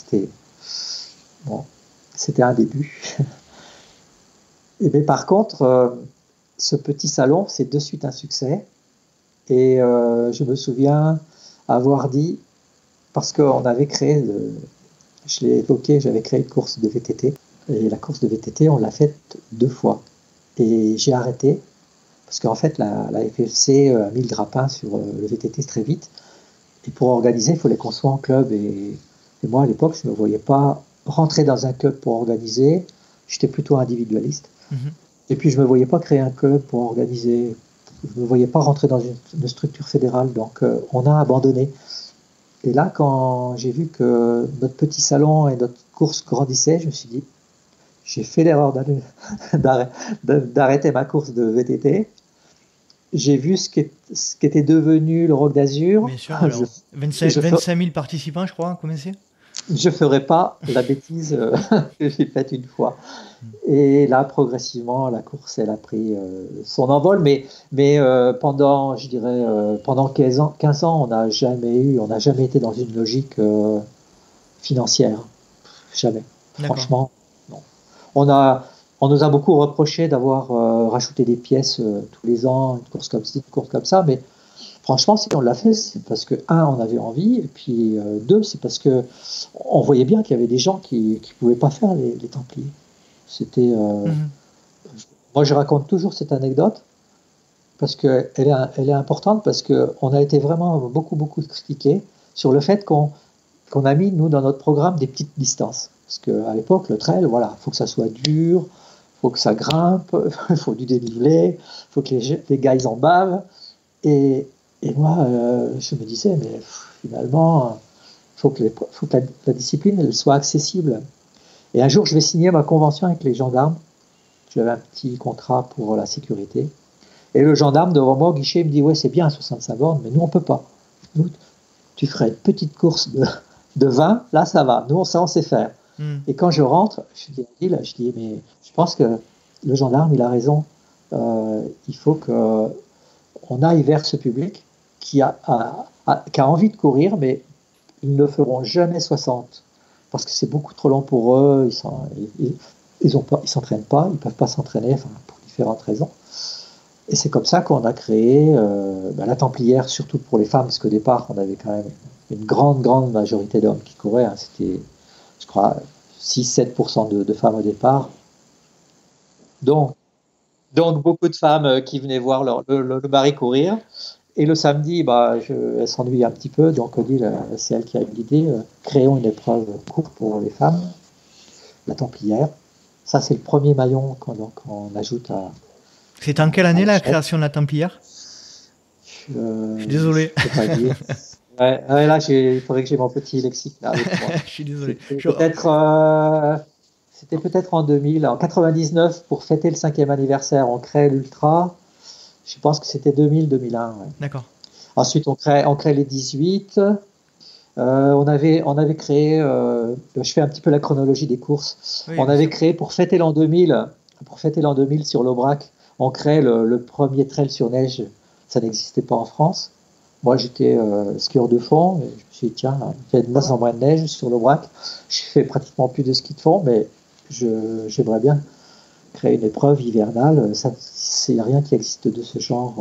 A: c'était un début. Mais par contre, ce petit salon, c'est de suite un succès. Et je me souviens avoir dit, parce qu'on avait créé, je l'ai évoqué, j'avais créé une course de VTT. Et la course de VTT, on l'a faite 2 fois. Et j'ai arrêté, parce qu'en fait, la FFC a mis le grappin sur le VTT très vite. Et pour organiser, il fallait qu'on soit en club. Et moi, à l'époque, je ne me voyais pas rentrer dans un club pour organiser. J'étais plutôt individualiste. Et puis, je ne me voyais pas créer un club pour organiser. Je ne me voyais pas rentrer dans une structure fédérale. Donc, on a abandonné. Et là, quand j'ai vu que notre petit salon et notre course grandissaient, je me suis dit, j'ai fait l'erreur d'arrêter ma course de VTT. J'ai vu ce qu'était devenu le Rock d'Azur.
B: Bien sûr, alors, 25 000 participants, je crois, combien c'est?
A: Je ne ferai pas la bêtise que j'ai faite une fois. Et là, progressivement, la course, elle a pris son envol. Mais pendant, je dirais, pendant 15 ans, on n'a jamais été dans une logique financière. Jamais. Franchement, non. On nous a beaucoup reproché d'avoir rajouté des pièces tous les ans, une course comme ci, une course comme ça. Mais franchement, si on l'a fait, c'est parce que, on avait envie, et puis 2, c'est parce que on voyait bien qu'il y avait des gens qui ne pouvaient pas faire les Templiers. C'était. Moi, je raconte toujours cette anecdote parce qu'elle est importante, parce qu'on a été vraiment beaucoup critiqués sur le fait qu'on qu'on a mis, nous, dans notre programme, des petites distances. Parce qu'à l'époque, le trail, voilà, il faut que ça soit dur, il faut que ça grimpe, il faut du dénivelé, il faut que les gars, ils en bavent. Et moi, je me disais, mais finalement, il faut que la discipline elle soit accessible. Et un jour, je vais signer ma convention avec les gendarmes. J'avais un petit contrat pour la sécurité. Et le gendarme devant moi au guichet me dit, ouais, c'est bien 65 bornes, mais nous, on ne peut pas. Nous, tu ferais une petite course de 20, là, ça va. Nous, ça, on sait faire. Et quand je rentre, je dis, mais je pense que le gendarme, il a raison. Il faut qu'on aille vers ce public qui a envie de courir, mais ils ne feront jamais 60 parce que c'est beaucoup trop long pour eux. Ils s'entraînent pas, ils peuvent pas s'entraîner, enfin, pour différentes raisons. Et c'est comme ça qu'on a créé la Templière, surtout pour les femmes, parce qu'au départ, on avait quand même une grande majorité d'hommes qui couraient. Hein. C'était, je crois, 6-7% de femmes au départ. Donc beaucoup de femmes qui venaient voir le mari courir. Et le samedi, elle s'ennuie un petit peu, donc Odile, c'est elle qui a eu l'idée, créons une épreuve courte pour les femmes, la Templière. Ça, c'est le premier maillon qu'on ajoute à...
C: C'est en quelle année la création de la Templière? Je suis désolé.
A: Je peux pas dire. Ouais, là, il faudrait que j'ai mon petit lexique là avec moi.
C: Je suis désolé.
A: C'était peut-être en 2000, en 99, pour fêter le 5e anniversaire, on crée l'Ultra. Je pense que c'était 2000-2001. Ouais.
C: D'accord.
A: Ensuite, on crée les 18. On avait créé, je fais un petit peu la chronologie des courses. Oui, on avait créé pour fêter l'an 2000 sur l'Aubrac, on crée le premier trail sur neige. Ça n'existait pas en France. Moi, j'étais skieur de fond. Et je me suis dit, tiens, il y a de moins en moins de neige sur l'Aubrac. Je fais pratiquement plus de ski de fond, mais j'aimerais bien créer une épreuve hivernale. Il n'y a rien qui existe de ce genre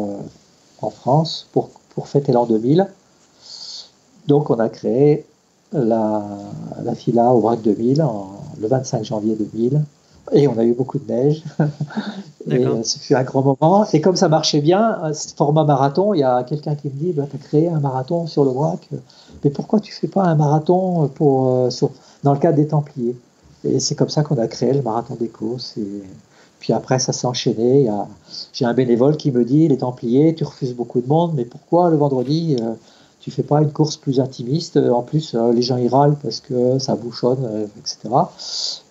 A: en France pour fêter l'an 2000. Donc, on a créé la FILA Aubrac 2000 le 25 janvier 2000. Et on a eu beaucoup de neige. Et ce fut un grand moment. Et comme ça marchait bien, ce format marathon, il y a quelqu'un qui me dit, tu as créé un marathon sur l'Aubrac, mais pourquoi tu ne fais pas un marathon dans le cadre des Templiers? Et c'est comme ça qu'on a créé le marathon des courses. Et puis après, ça s'est enchaîné. J'ai un bénévole qui me dit, les Templiers, tu refuses beaucoup de monde, mais pourquoi le vendredi tu fais pas une course plus intimiste? En plus, les gens y râlent parce que ça bouchonne, etc.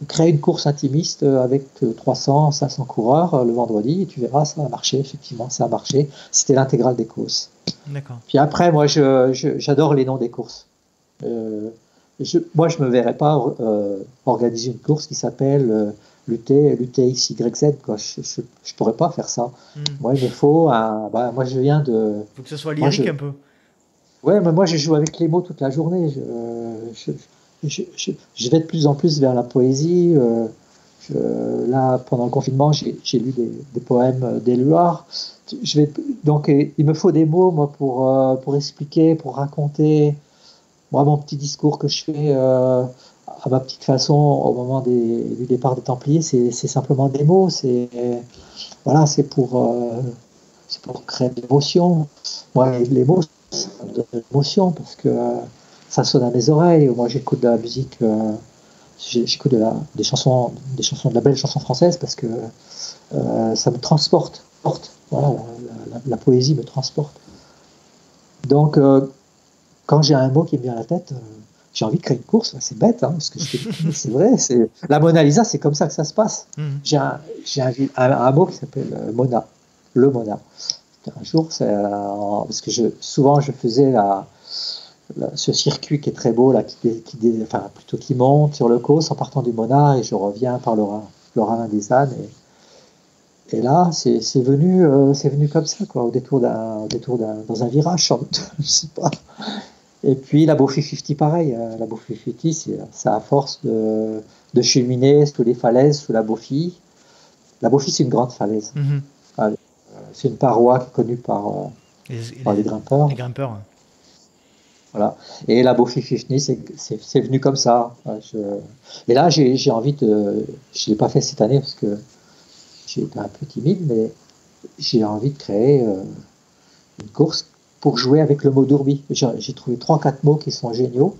A: Crée une course intimiste avec 300, 500 coureurs le vendredi et tu verras, ça a marché. Effectivement, ça a marché. C'était l'intégrale des courses.
C: D'accord.
A: Puis après, moi, j'adore les noms des courses. Moi, je me verrais pas organiser une course qui s'appelle l'UTXYZ. Je pourrais pas faire ça. Moi, il me faut moi, je viens de...
C: Il faut que ce soit lyrique un peu.
A: Ouais, mais moi, je joue avec les mots toute la journée. Je vais de plus en plus vers la poésie. Là, pendant le confinement, j'ai lu des poèmes d'Éluard. Donc, il me faut des mots, moi, pour expliquer, pour raconter. Moi, mon petit discours que je fais à ma petite façon au moment du départ des Templiers, c'est simplement des mots. C'est pour créer de l'émotion. Moi, les mots, ça me donne de l'émotion parce que ça sonne à mes oreilles. Moi, j'écoute de la musique, j'écoute des chansons, de la belle chanson française parce que ça me transporte. Voilà, la poésie me transporte. Donc, quand j'ai un mot qui me vient à la tête, j'ai envie de créer une course. C'est bête, hein, parce que c'est vrai. La Mona Lisa, c'est comme ça que ça se passe. J'ai un mot qui s'appelle Mona, le Mona. Un jour, parce que souvent je faisais ce circuit qui est très beau, là, qui monte sur le Causse en partant du Mona et je reviens par le ravin des Ânes. Et là, c'est venu comme ça, quoi, au détour dans un virage, sans doute, je sais pas. Et puis la Beaufy 50, pareil. La Beaufy 50, c'est à force de cheminer sous les falaises, sous la Beaufy. La Beaufy, c'est une grande falaise. C'est une paroi qui est connue par les grimpeurs.
C: Les grimpeurs.
A: Voilà. Et la Beaufy 50, c'est venu comme ça. Et là, j'ai envie de... Je ne l'ai pas fait cette année parce que j'ai été un peu timide, mais j'ai envie de créer une course pour jouer avec le mot d'ourbi. J'ai trouvé 3-4 mots qui sont géniaux.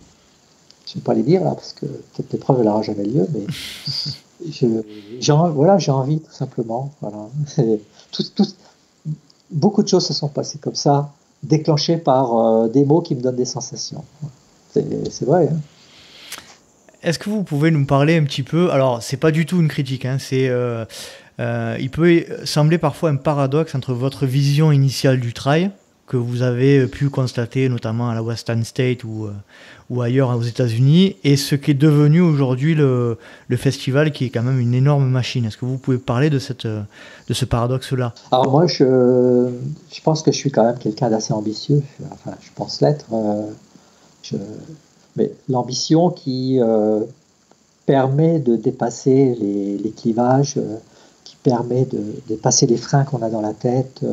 A: je ne vais pas les dire là, parce que peut-être l'épreuve n'aura jamais lieu, mais j'ai envie tout simplement. Voilà. Tout, tout, beaucoup de choses se sont passées comme ça, déclenchées par des mots qui me donnent des sensations. C'est vrai. Hein.
C: Est-ce que vous pouvez nous parler un petit peu, alors c'est pas du tout une critique, hein, il peut sembler parfois un paradoxe entre votre vision initiale du trail, que vous avez pu constater notamment à la Western State ou ailleurs aux États-Unis, et ce qui est devenu aujourd'hui le festival, qui est quand même une énorme machine. Est-ce que vous pouvez parler de ce paradoxe-là?
A: Alors moi, je pense que je suis quand même quelqu'un d'assez ambitieux. Enfin, je pense l'être. Mais l'ambition qui permet de dépasser les clivages, qui permet de dépasser les freins qu'on a dans la tête,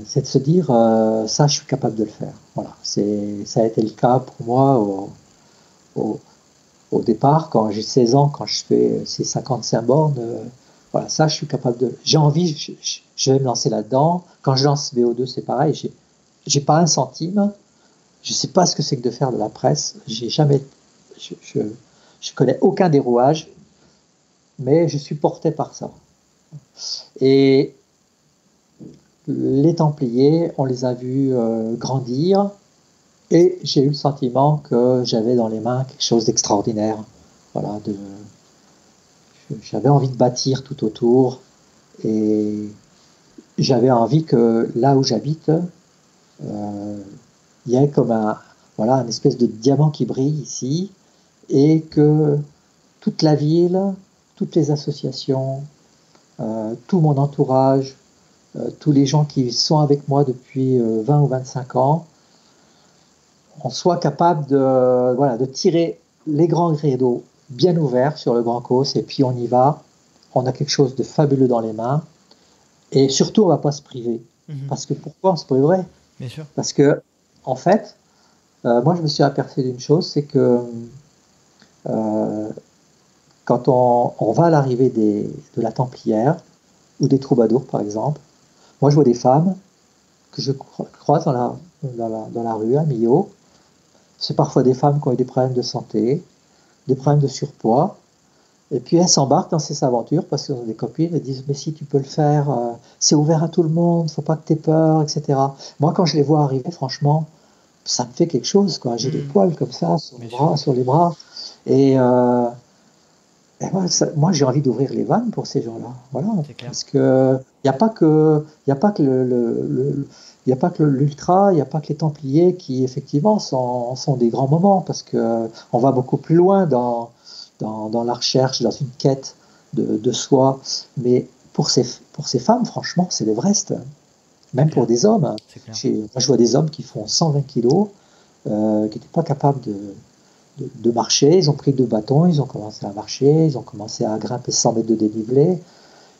A: c'est de se dire ça, je suis capable de le faire. Voilà. Ça a été le cas pour moi au départ, quand j'ai 16 ans, quand je fais ces 55 bornes. Voilà, ça, je suis capable de. J'ai envie, je vais me lancer là-dedans. Quand je lance VO2, c'est pareil. J'ai pas un centime. Je sais pas ce que c'est que de faire de la presse. J'ai jamais. Je connais aucun des rouages, mais je suis porté par ça. Et les Templiers, on les a vus grandir, et j'ai eu le sentiment que j'avais dans les mains quelque chose d'extraordinaire. Voilà, j'avais envie de bâtir tout autour, et j'avais envie que là où j'habite, il y ait comme un espèce de diamant qui brille ici, et que toute la ville, toutes les associations, tout mon entourage, tous les gens qui sont avec moi depuis 20 ou 25 ans, on soit capable de tirer les grands grillets d'eau bien ouverts sur le Grand Causse, et puis on y va, on a quelque chose de fabuleux dans les mains, et surtout on ne va pas se priver. Parce que pourquoi on se priverait?
C: Bien sûr.
A: Parce que, en fait, moi je me suis aperçu d'une chose, c'est que quand on va à l'arrivée de la Templière, ou des troubadours par exemple, moi je vois des femmes que je croise dans la rue à Millau. C'est parfois des femmes qui ont eu des problèmes de santé, des problèmes de surpoids, et puis elles s'embarquent dans ces aventures parce qu'elles ont des copines, elles disent mais si tu peux le faire, c'est ouvert à tout le monde, faut pas que tu aies peur, etc. Moi quand je les vois arriver, franchement, ça me fait quelque chose, quoi. J'ai des poils comme ça sur les bras, et moi j'ai envie d'ouvrir les vannes pour ces gens-là, voilà, parce que il n'y a pas que l'ultra, il n'y a pas que les Templiers qui effectivement sont des grands moments, parce que on va beaucoup plus loin dans la recherche, dans une quête de soi, mais pour ces femmes, franchement, c'est l'Everest, même pour des hommes. Moi je vois des hommes qui font 120 kilos, qui n'étaient pas capables de marcher, ils ont pris 2 bâtons, ils ont commencé à marcher, ils ont commencé à grimper 100 mètres de dénivelé,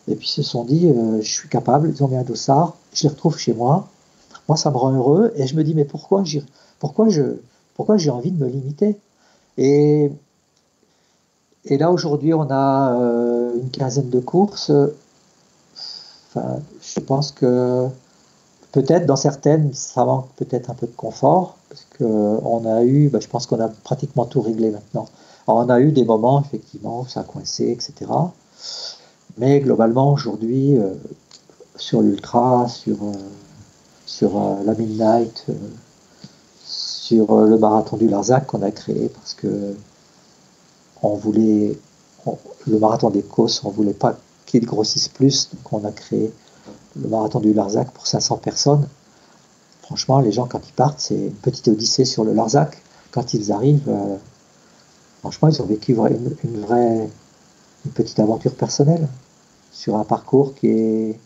A: et puis ils se sont dit, je suis capable, ils ont mis un dossard, je les retrouve chez moi, ça me rend heureux, et je me dis, mais pourquoi j'ai envie de me limiter? Et là aujourd'hui on a une quinzaine de courses, enfin, je pense que peut-être dans certaines, ça manque peut-être un peu de confort, parce qu'on a eu, je pense qu'on a pratiquement tout réglé maintenant. Alors, on a eu des moments, effectivement, où ça a coincé, etc. Mais globalement, aujourd'hui, sur l'Ultra, sur la Midnight, sur le marathon du Larzac qu'on a créé, parce que le marathon des Causses, on ne voulait pas qu'il grossisse plus, donc on a créé le marathon du Larzac pour 500 personnes. Franchement, les gens, quand ils partent, c'est une petite odyssée sur le Larzac. Quand ils arrivent, franchement, ils ont vécu une petite aventure personnelle sur un parcours qui est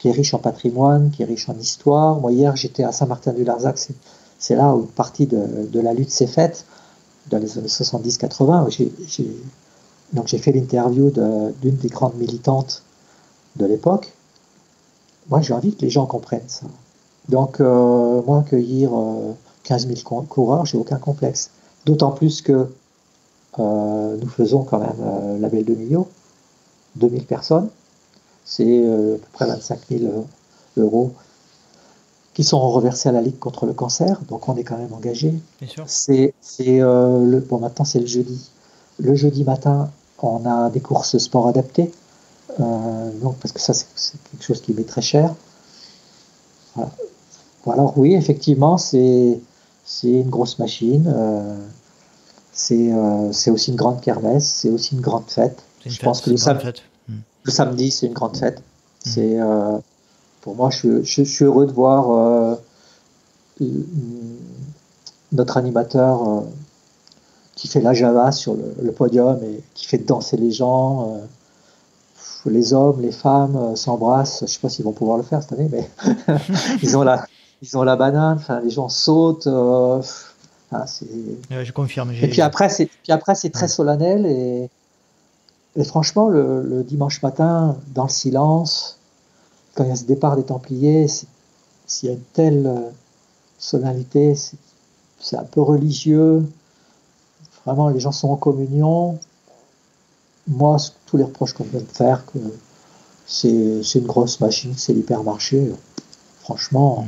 A: riche en patrimoine, qui est riche en histoire. Moi, hier, j'étais à Saint-Martin-du-Larzac. C'est là où une partie de la lutte s'est faite, dans les années 70-80. Donc, j'ai fait l'interview d'une des grandes militantes de l'époque. Moi, j'ai envie que les gens comprennent ça. Donc, moi, accueillir 15 000 coureurs, j'ai aucun complexe. D'autant plus que nous faisons quand même la Belle de Millau, 2000 personnes. C'est à peu près 25 000 euros qui sont reversés à la Ligue contre le cancer, donc on est quand même engagé.
C: Bien sûr.
A: Bon, maintenant c'est le jeudi. Le jeudi matin, on a des courses sport adaptés, donc parce que ça c'est quelque chose qui m'est très cher. Voilà. Alors oui, effectivement, c'est une grosse machine. C'est aussi une grande kermesse, c'est aussi une grande fête. Je pense que le samedi, c'est une grande fête. C'est pour moi, je suis heureux de voir notre animateur qui fait la Java sur le podium et qui fait danser les gens. Les hommes, les femmes s'embrassent. Je ne sais pas s'ils vont pouvoir le faire cette année, mais ils ont la banane. Enfin, les gens sautent.
C: Je confirme.
A: Et puis après, c'est très solennel et franchement, le dimanche matin, dans le silence, quand il y a ce départ des Templiers, s'il y a une telle solennité, c'est un peu religieux. Vraiment, les gens sont en communion. Moi, tous les reproches qu'on peut me faire, que c'est une grosse machine, c'est l'hypermarché. Franchement,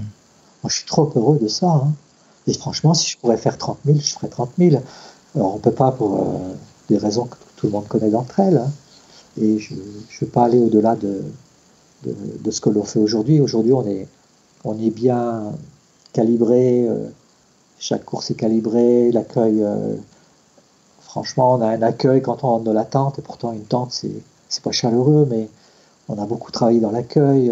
A: moi, je suis trop heureux de ça. Hein. Et franchement, si je pourrais faire 30 000, je ferais 30 000. Alors, on ne peut pas pour des raisons que tout le monde connaît d'entre elles. Hein. Et je ne veux pas aller au-delà de ce que l'on fait aujourd'hui. Aujourd'hui, on est bien calibré. Chaque course est calibrée. L'accueil, franchement, on a un accueil quand on rentre dans la tente. Et pourtant, une tente, c'est pas chaleureux, mais on a beaucoup travaillé dans l'accueil.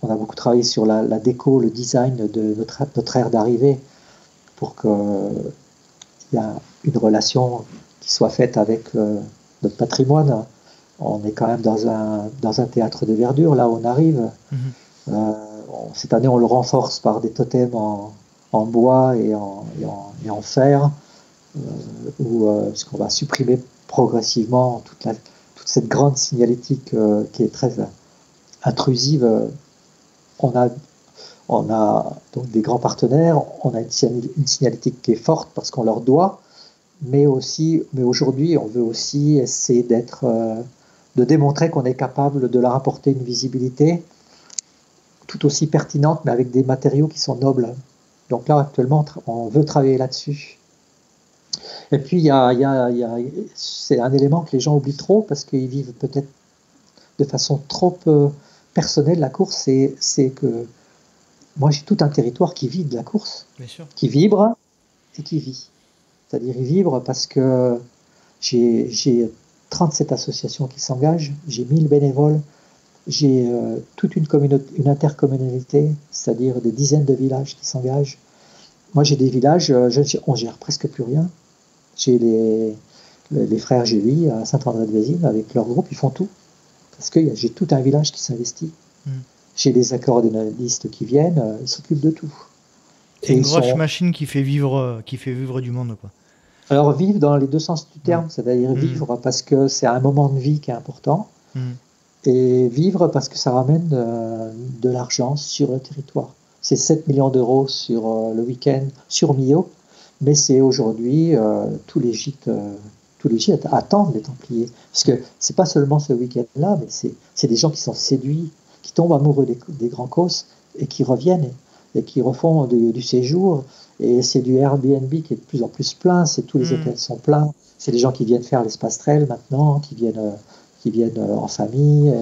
A: On a beaucoup travaillé sur la déco, le design de notre aire d'arrivée pour qu'il y ait une relation qui soit faite avec notre patrimoine. On est quand même dans un théâtre de verdure, là où on arrive. Cette année, on le renforce par des totems en bois et en fer, parce qu'on va supprimer progressivement toute cette grande signalétique qui est très intrusive. On a donc des grands partenaires, on a une signalétique qui est forte parce qu'on leur doit, mais aujourd'hui, on veut aussi essayer de démontrer qu'on est capable de leur apporter une visibilité tout aussi pertinente, mais avec des matériaux qui sont nobles. Donc là, actuellement, on veut travailler là-dessus. Et puis, c'est un élément que les gens oublient trop parce qu'ils vivent peut-être de façon trop personnelle la course. C'est que moi, j'ai tout un territoire qui vit de la course, qui vibre et qui vit. C'est-à-dire, il vibre parce que j'ai 37 associations qui s'engagent, j'ai 1000 bénévoles, j'ai toute une intercommunalité, c'est-à-dire des dizaines de villages qui s'engagent. Moi, j'ai des villages, on gère presque plus rien. J'ai les frères Gély à Saint-André-de-Vésine, avec leur groupe, ils font tout. Parce que j'ai tout un village qui s'investit. J'ai des accordéonistes qui viennent, ils s'occupent de tout.
C: C'est une grosse machine qui fait vivre du monde, quoi.
A: Alors vivre dans les deux sens du terme, c'est-à-dire vivre parce que c'est un moment de vie qui est important, et vivre parce que ça ramène de l'argent sur le territoire. C'est 7 millions d'euros sur le week-end sur Millau, mais c'est aujourd'hui tous les gîtes attendent les Templiers. Parce que c'est pas seulement ce week-end-là, mais c'est des gens qui sont séduits, qui tombent amoureux des grands causes et qui reviennent et qui refont du séjour. Et c'est du Airbnb qui est de plus en plus plein, tous les hôtels sont pleins. C'est des gens qui viennent faire l'espace trail maintenant, qui viennent en famille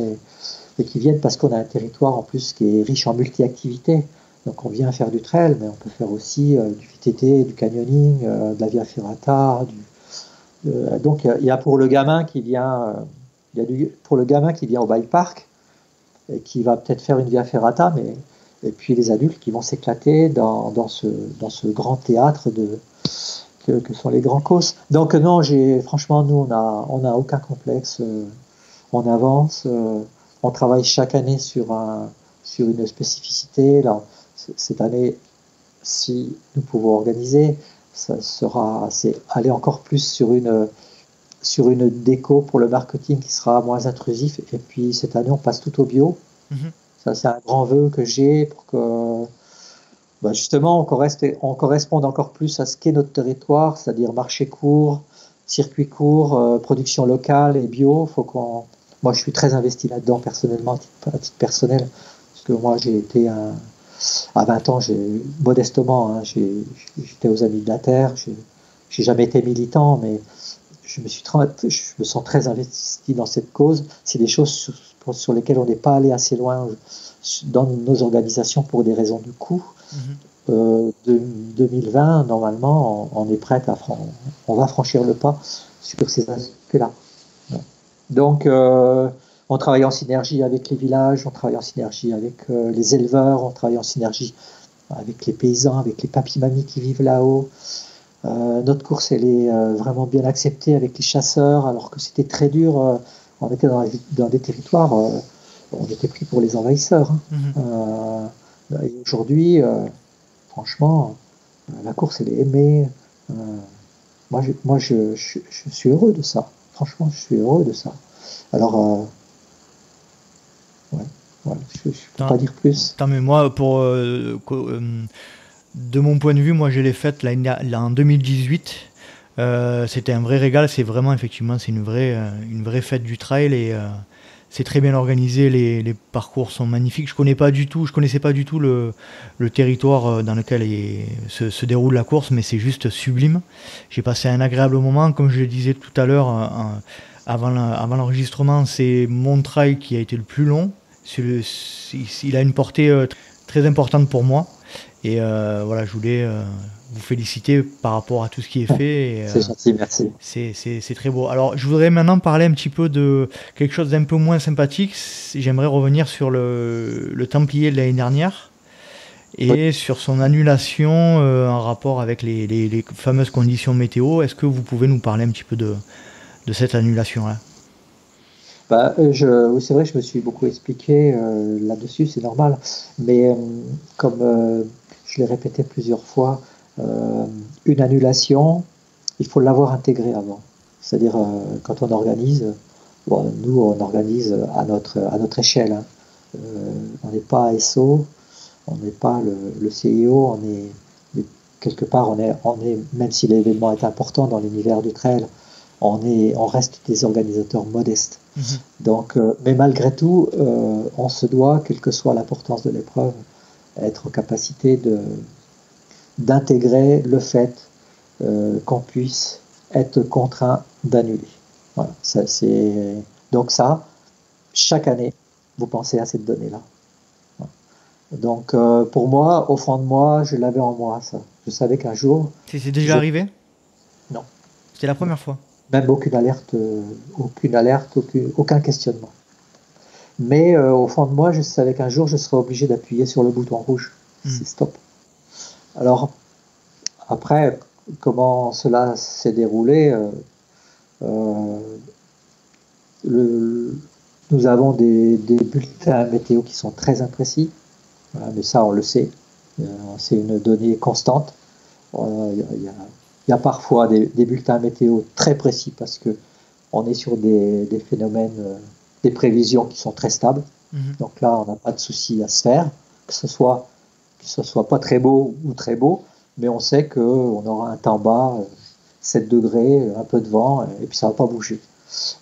A: et qui viennent parce qu'on a un territoire en plus qui est riche en multi-activités. Donc on vient faire du trail, mais on peut faire aussi du VTT, du canyoning, de la via ferrata. Donc il y a pour le gamin qui vient, au bike park et qui va peut-être faire une via ferrata, et puis les adultes qui vont s'éclater dans ce grand théâtre que sont les grands causes. Donc non, franchement, nous on n'a aucun complexe. On avance, on travaille chaque année sur une spécificité. Là, cette année, si nous pouvons organiser, c'est aller encore plus sur une déco pour le marketing qui sera moins intrusif. Et puis cette année, on passe tout au bio. Ça, c'est un grand vœu que j'ai pour que justement on corresponde encore plus à ce qu'est notre territoire, c'est-à-dire marché court, circuit court, production locale et bio. Moi, je suis très investi là-dedans personnellement, à titre personnel, parce que moi, j'ai été À 20 ans, modestement, hein, j'étais aux Amis de la Terre, j'ai jamais été militant, mais je me sens très investi dans cette cause. C'est des choses sur lesquelles on n'est pas allé assez loin dans nos organisations pour des raisons de coût. 2020, normalement, on est prêt on va franchir le pas sur ces aspects-là. Donc, on travaille en synergie avec les villages, on travaille en synergie avec les éleveurs, on travaille en synergie avec les paysans, avec les papis-mamies qui vivent là-haut. Notre course, elle est vraiment bien acceptée avec les chasseurs, alors que c'était très dur. On était dans des territoires, on était pris pour les envahisseurs. Hein. Et aujourd'hui, franchement, la course, elle est aimée. Moi, je suis heureux de ça. Franchement, je suis heureux de ça. Alors, je ne peux pas dire plus.
C: Mais moi, de mon point de vue, moi, je l'ai faite en 2018. C'était un vrai régal. C'est vraiment, effectivement, c'est une vraie fête du trail et c'est très bien organisé. Les parcours sont magnifiques. Je connaissais pas du tout le territoire dans lequel se déroule la course, mais c'est juste sublime. J'ai passé un agréable moment. Comme je le disais tout à l'heure, avant l'enregistrement, c'est mon trail qui a été le plus long. Il a une portée très importante pour moi. Et voilà, je voulais vous féliciter par rapport à tout ce qui est fait.
A: C'est gentil, merci.
C: C'est très beau. Alors, je voudrais maintenant parler un petit peu de quelque chose d'un peu moins sympathique. J'aimerais revenir sur le Templier de l'année dernière et sur son annulation en rapport avec les fameuses conditions météo. Est-ce que vous pouvez nous parler un petit peu de cette annulation-là?
A: Oui, c'est vrai, je me suis beaucoup expliqué là-dessus, c'est normal. Mais comme je l'ai répété plusieurs fois, une annulation, il faut l'avoir intégrée avant. C'est-à-dire, quand on organise, nous, on organise à notre échelle. Hein. On n'est pas ASO, on n'est pas le CIO, quelque part, même si l'événement est important dans l'univers du trail, on reste des organisateurs modestes. Donc, mais malgré tout, on se doit, quelle que soit l'importance de l'épreuve, être en capacité d'intégrer le fait qu'on puisse être contraint d'annuler. Voilà, donc ça, chaque année, vous pensez à cette donnée-là. Voilà. Donc pour moi, au fond de moi, je l'avais en moi, ça. Je savais qu'un jour...
C: C'est déjà arrivé?
A: Non.
C: C'était la première fois?
A: Même aucune alerte, aucun questionnement. Mais au fond de moi, je savais qu'un jour, je serais obligé d'appuyer sur le bouton rouge. C'est stop. Alors, après, comment cela s'est déroulé, nous avons des bulletins météo qui sont très imprécis, mais ça, on le sait. C'est une donnée constante. Il y a parfois des bulletins météo très précis parce que on est sur des phénomènes, des prévisions qui sont très stables. Donc là, on n'a pas de souci à se faire, que ce soit pas très beau ou très beau, mais on sait qu'on aura un temps bas, 7 degrés, un peu de vent, et puis ça ne va pas bouger.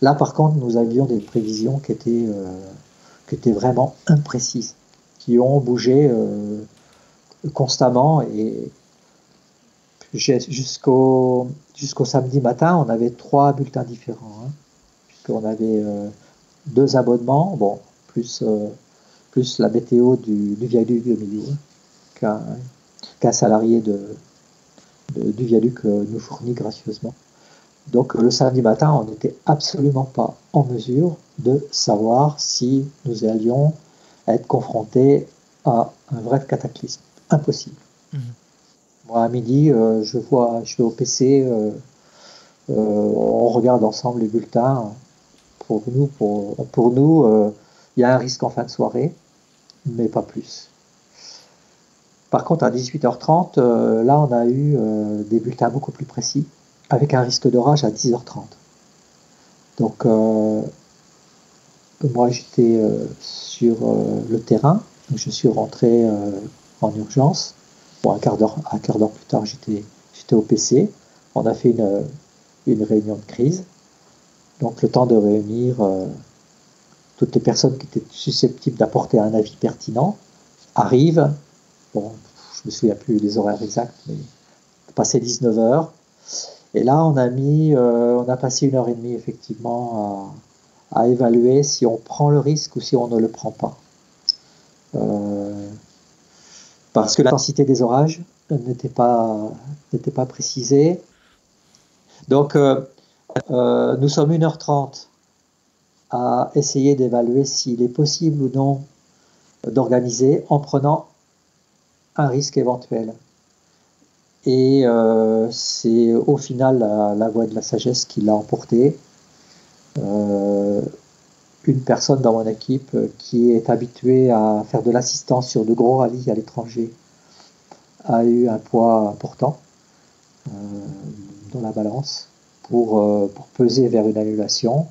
A: Là, par contre, nous avions des prévisions qui étaient vraiment imprécises, qui ont bougé constamment, et jusqu'au samedi matin, on avait 3 bulletins différents, hein, puisqu'on avait 2 abonnements, bon, plus la météo du viaduc de milieu, qu'un salarié du viaduc nous fournit gracieusement. Donc le samedi matin, on n'était absolument pas en mesure de savoir si nous allions être confrontés à un vrai cataclysme. Impossible. Moi, à midi, je vais au PC, on regarde ensemble les bulletins. Pour nous, il y a un risque en fin de soirée, mais pas plus. Par contre, à 18h30, là, on a eu des bulletins beaucoup plus précis, avec un risque d'orage à 10h30. Donc, moi, j'étais sur le terrain, donc je suis rentré en urgence. Bon, un quart d'heure plus tard, j'étais au PC. On a fait une réunion de crise. Donc, le temps de réunir toutes les personnes qui étaient susceptibles d'apporter un avis pertinent arrive. bon, je me souviens plus des horaires exacts, mais passé 19 heures. Et là, on a passé 1 heure et demie effectivement à évaluer si on prend le risque ou si on ne le prend pas. Parce que l'intensité des orages n'était pas précisée. Donc, nous sommes 1h30 à essayer d'évaluer s'il est possible ou non d'organiser en prenant un risque éventuel. Et c'est au final la voie de la sagesse qui l'a emporté. Une personne dans mon équipe qui est habituée à faire de l'assistance sur de gros rallyes à l'étranger a eu un poids important dans la balance pour peser vers une annulation.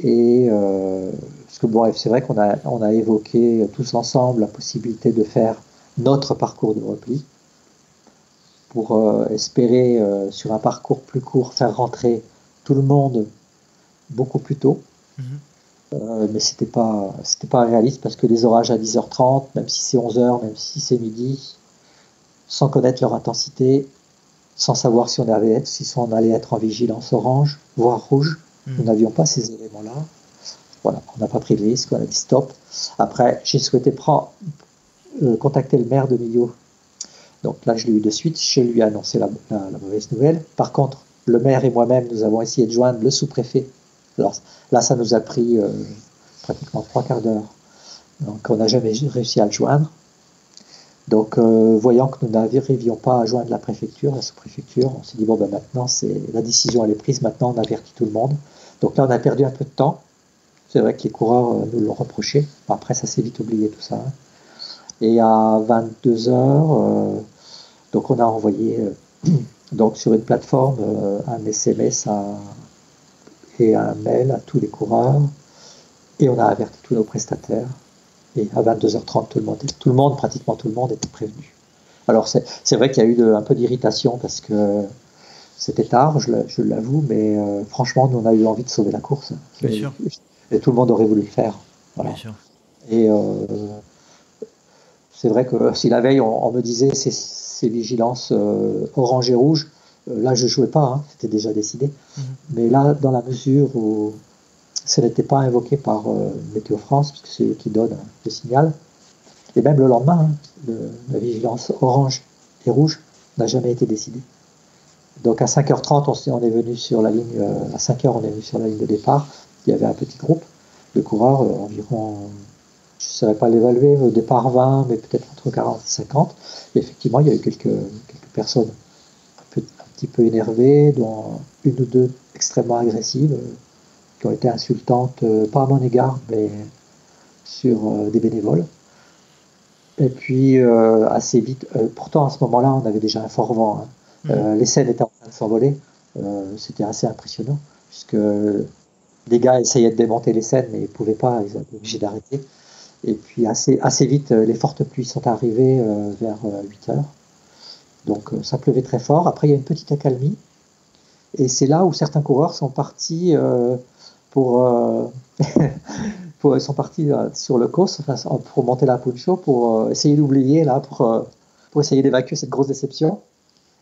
A: Et parce que bon, c'est vrai qu'on a évoqué tous ensemble la possibilité de faire notre parcours de repli pour espérer sur un parcours plus court faire rentrer tout le monde beaucoup plus tôt. Mais c'était pas réaliste parce que les orages à 10h30, même si c'est 11h, même si c'est midi, sans connaître leur intensité, sans savoir si on allait être en vigilance orange, voire rouge, nous n'avions pas ces éléments-là. Voilà, on n'a pas pris de risque, on a dit stop. Après, j'ai souhaité contacter le maire de Millau. Donc là, je l'ai eu de suite, je lui ai annoncé la mauvaise nouvelle. Par contre, le maire et moi-même, nous avons essayé de joindre le sous-préfet. Alors là, ça nous a pris pratiquement 3/4 d'heure. Donc on n'a jamais réussi à le joindre. Donc voyant que nous n'arrivions pas à joindre la préfecture, la sous-préfecture, on s'est dit bon ben maintenant la décision elle est prise, maintenant on avertit tout le monde. Donc là on a perdu un peu de temps. C'est vrai que les coureurs nous l'ont reproché. Après ça s'est vite oublié tout ça. Et à 22h, donc on a envoyé donc sur une plateforme un SMS et un mail à tous les coureurs et on a averti tous nos prestataires. Et à 22h30, pratiquement tout le monde était prévenu. Alors c'est vrai qu'il y a eu un peu d'irritation parce que c'était tard, je l'avoue, mais franchement, nous on a eu envie de sauver la course.
C: Bien sûr.
A: Et tout le monde aurait voulu le faire. Voilà.
C: Bien sûr.
A: Et c'est vrai que si la veille on me disait ces vigilances orange et rouge, là je jouais pas, hein, c'était déjà décidé. Mais là, dans la mesure où ça n'était pas invoqué par Météo France, puisque c'est eux qui donnent le signal. Et même le lendemain, la vigilance orange et rouge n'a jamais été décidée. Donc à 5h30, on est venu sur la ligne, à 5h, on est venu sur la ligne de départ. Il y avait un petit groupe de coureurs, environ, je ne saurais pas l'évaluer, au départ 20, mais peut-être entre 40 et 50. Et effectivement, il y a eu quelques personnes un petit peu énervées, dont une ou deux extrêmement agressives, qui ont été insultantes, pas à mon égard, mais sur des bénévoles. Et puis, assez vite, pourtant à ce moment-là, on avait déjà un fort vent. Hein. Les scènes étaient en train de s'envoler. C'était assez impressionnant, puisque les gars essayaient de démonter les scènes, mais ils ne pouvaient pas, ils étaient obligés d'arrêter. Et puis, assez vite, les fortes pluies sont arrivées vers 8h. Donc, ça pleuvait très fort. Après, il y a une petite accalmie. Et c'est là où certains coureurs sont partis ils sont partis sur le COS pour monter la Puncho, pour essayer d'oublier, là, pour essayer d'évacuer cette grosse déception.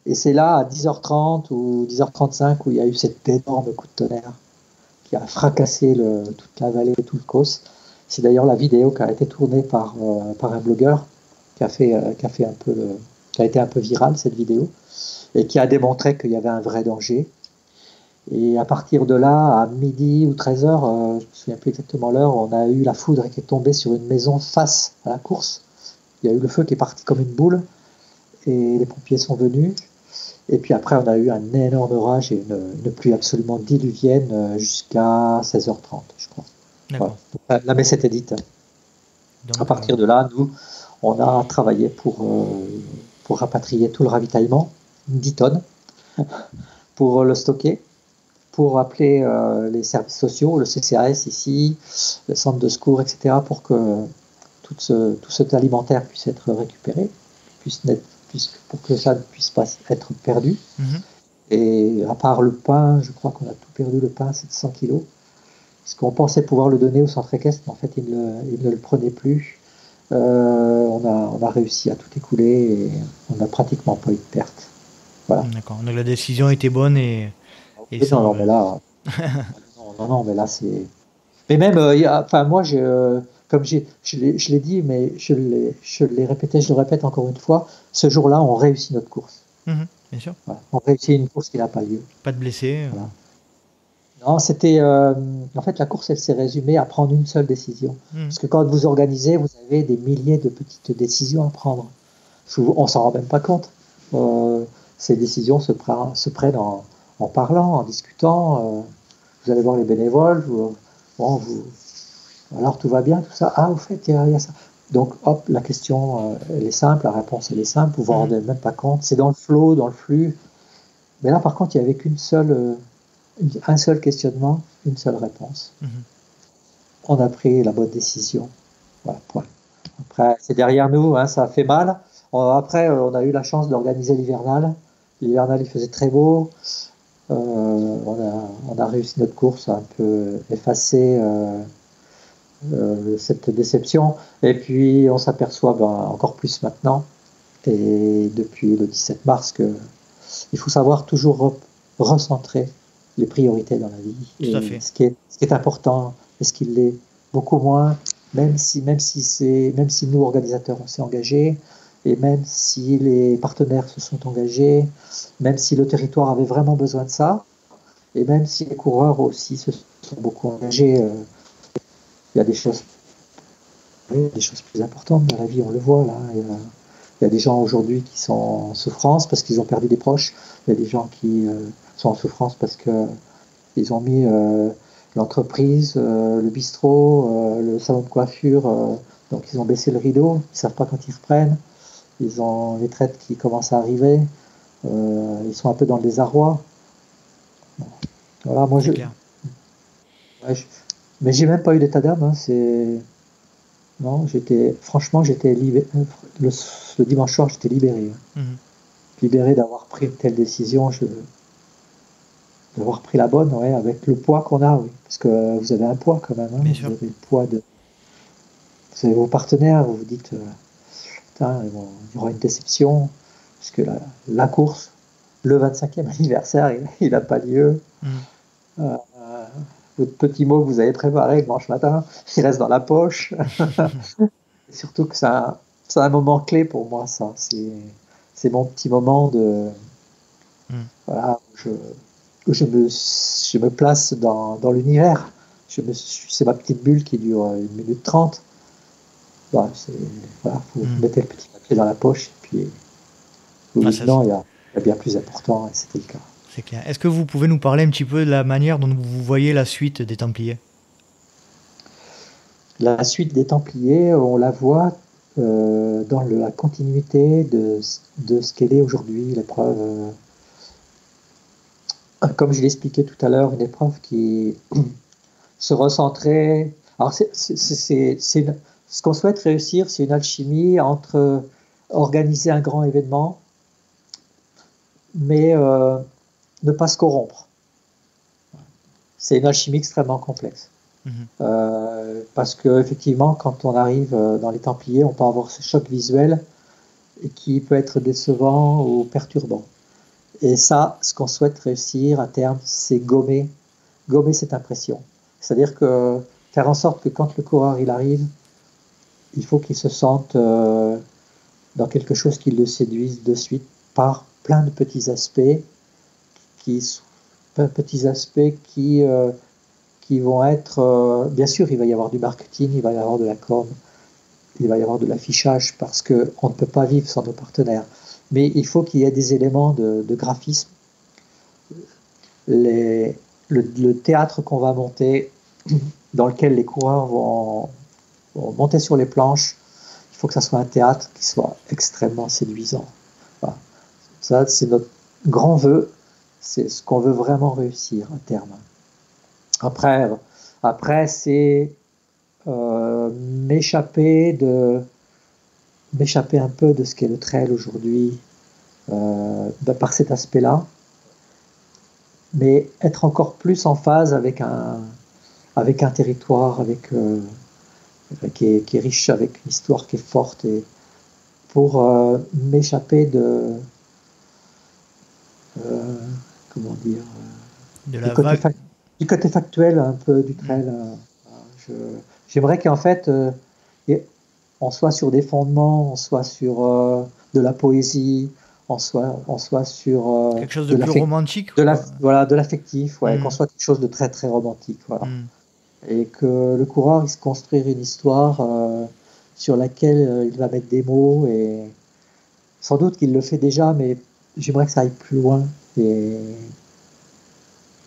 A: Et c'est là, à 10h30 ou 10h35, où il y a eu cet énorme coup de tonnerre qui a fracassé toute la vallée, tout le COS. C'est d'ailleurs la vidéo qui a été tournée par un blogueur qui a été un peu virale, cette vidéo, et qui a démontré qu'il y avait un vrai danger. Et à partir de là, à midi ou 13h, je ne me souviens plus exactement l'heure, on a eu la foudre qui est tombée sur une maison face à la course. Il y a eu le feu qui est parti comme une boule et les pompiers sont venus. Et puis après, on a eu un énorme orage et une pluie absolument diluvienne jusqu'à 16h30, je crois.
C: D'accord.
A: Voilà. La messe était dite. Donc, à partir de là, nous, on a travaillé pour rapatrier tout le ravitaillement, 10 tonnes, pour le stocker, pour appeler les services sociaux, le CCAS ici, le centre de secours, etc., pour que tout cet alimentaire puisse être récupéré, pour que ça ne puisse pas être perdu. Et à part le pain, je crois qu'on a tout perdu, le pain, c'est de 100 kilos. Parce qu'on pensait pouvoir le donner au centre équestre, mais en fait, ils ne le prenaient plus. On a réussi à tout écouler et on n'a pratiquement pas eu de perte. Voilà.
C: D'accord. Donc la décision était bonne et
A: Non,
C: sans.
A: non, mais là, non, mais là, c'est. Mais même, enfin, moi, comme je l'ai dit, mais je l'ai répété, je le répète encore une fois, ce jour-là, on réussit notre course.
C: Bien sûr.
A: Voilà. On réussit une course qui n'a pas lieu.
C: Pas de blessés.
A: Voilà. Non, c'était. En fait, la course, elle s'est résumée à prendre une seule décision. Parce que quand vous organisez, vous avez des milliers de petites décisions à prendre. On s'en rend même pas compte. Ces décisions se prennent en parlant, en discutant. Vous allez voir les bénévoles. Alors tout va bien, tout ça. Ah, au fait, il y a ça. Donc, hop, la question, elle est simple, la réponse, elle est simple. Vous vous rendez même pas compte. C'est dans le flow, dans le flux. Mais là, par contre, il n'y avait un seul questionnement, une seule réponse. On a pris la bonne décision. Voilà, point. Après, c'est derrière nous, hein, ça a fait mal. Après, on a eu la chance d'organiser l'hivernal. L'hivernal, il faisait très beau. On a réussi notre course à un peu effacer cette déception. Et puis, on s'aperçoit encore plus maintenant, et depuis le 17 mars, qu'il faut savoir toujours recentrer les priorités dans la vie.
C: Tout à fait.
A: Ce qui est important, et ce qui l'est beaucoup moins, même si nous, organisateurs, on s'est engagés, et même si les partenaires se sont engagés, même si le territoire avait vraiment besoin de ça, et même si les coureurs aussi se sont beaucoup engagés, il y a des choses plus importantes dans la vie, on le voit là. Il y a des gens aujourd'hui qui sont en souffrance parce qu'ils ont perdu des proches. Il y a des gens qui sont en souffrance parce qu'ils ont mis l'entreprise, le bistrot, le salon de coiffure, donc ils ont baissé le rideau, ils ne savent pas quand ils reprennent. Ils ont les traites qui commencent à arriver. Ils sont un peu dans le désarroi. Voilà, moi mais j'ai même pas eu d'état d'âme. Hein, non, franchement, j'étais libéré. Le dimanche soir, j'étais libéré. Libéré d'avoir pris une telle décision, d'avoir pris la bonne, ouais, avec le poids qu'on a, oui. Parce que vous avez un poids quand même. Hein,
C: Bien
A: vous
C: sûr.
A: avez le poids vous avez vos partenaires, vous vous dites, putain, il y aura une déception, parce que la course, le 25e anniversaire, il n'a pas lieu. Votre petit mot que vous avez préparé dimanche matin, il reste dans la poche. Surtout que c'est un moment clé pour moi, ça. C'est mon petit moment de. Voilà, où je me place dans l'univers. C'est ma petite bulle qui dure 1 minute 30. Voilà, vous mettez le petit papier dans la poche, et puis vous dites non, il y a bien plus important, et c'était le cas.
C: C'est clair. Est-ce que vous pouvez nous parler un petit peu de la manière dont vous voyez la suite des Templiers ?
A: La suite des Templiers, on la voit dans la continuité de ce qu'elle est aujourd'hui, l'épreuve. Comme je l'expliquais tout à l'heure, une épreuve qui se recentrait. Alors, ce qu'on souhaite réussir, c'est une alchimie entre organiser un grand événement, mais ne pas se corrompre. C'est une alchimie extrêmement complexe. Parce que effectivement, quand on arrive dans les Templiers, on peut avoir ce choc visuel qui peut être décevant ou perturbant. Et ça, ce qu'on souhaite réussir à terme, c'est gommer cette impression. C'est-à-dire que faire en sorte que quand le coureur il arrive, il faut qu'il se sente dans quelque chose qui le séduise de suite par plein de petits aspects qui vont être... bien sûr, il va y avoir du marketing, il va y avoir de la com, il va y avoir de l'affichage parce qu'on ne peut pas vivre sans nos partenaires. Mais il faut qu'il y ait des éléments de graphisme. Le théâtre qu'on va monter, dans lequel les coureurs vont monter sur les planches, il faut que ça soit un théâtre qui soit extrêmement séduisant. Voilà. Ça, c'est notre grand vœu, c'est ce qu'on veut vraiment réussir à terme. Après c'est m'échapper un peu de ce qu'est le trail aujourd'hui par cet aspect-là, mais être encore plus en phase avec un territoire, avec qui est riche, avec une histoire qui est forte, et pour m'échapper comment dire,
C: De
A: du
C: la vague.
A: du côté factuel un peu du trail. J'aimerais qu'en fait, on soit sur des fondements, on soit sur de la poésie, on soit sur
C: Quelque chose de plus romantique, quoi.
A: voilà, de l'affectif, ouais, qu'on
C: Mm.
A: soit quelque chose de très très romantique, voilà.
C: Mm.
A: Et que le coureur il se construire une histoire sur laquelle il va mettre des mots, et sans doute qu'il le fait déjà, mais j'aimerais que ça aille plus loin. Et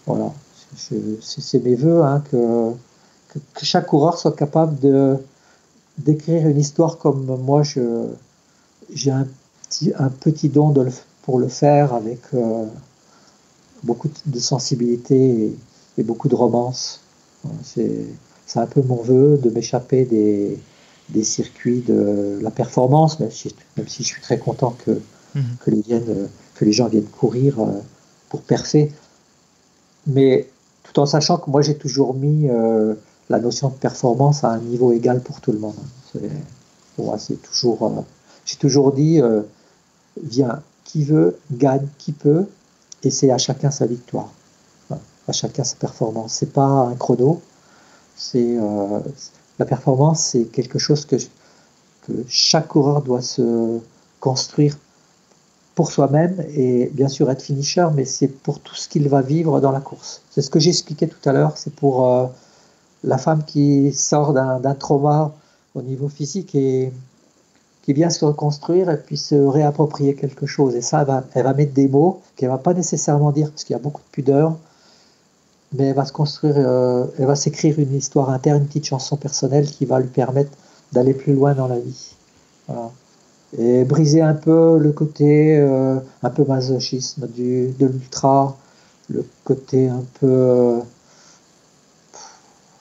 A: voilà, c'est mes voeux, hein, que chaque coureur soit capable d'écrire une histoire comme moi j'ai un petit don pour le faire, avec beaucoup de sensibilité et beaucoup de romance. C'est un peu mon vœu, de m'échapper des circuits de la performance, même si je suis très content
C: Mm.
A: que les gens viennent courir pour percer. Mais tout en sachant que moi j'ai toujours mis la notion de performance à un niveau égal pour tout le monde. Pour moi, c'est toujours. J'ai toujours dit, viens, qui veut, gagne, qui peut, et c'est à chacun sa victoire, voilà, à chacun sa performance. C'est pas un chrono, c'est la performance, c'est quelque chose que chaque coureur doit se construire pour soi-même, et bien sûr être finisher, mais c'est pour tout ce qu'il va vivre dans la course. C'est ce que j'ai expliqué tout à l'heure, c'est pour la femme qui sort d'un trauma au niveau physique et qui vient se reconstruire et puis se réapproprier quelque chose. Et ça, elle va mettre des mots qu'elle va pas nécessairement dire, parce qu'il y a beaucoup de pudeur, mais elle va se construire, elle va s'écrire une histoire interne, une petite chanson personnelle qui va lui permettre d'aller plus loin dans la vie. Voilà. Et briser un peu le côté un peu masochisme de l'ultra, le côté un peu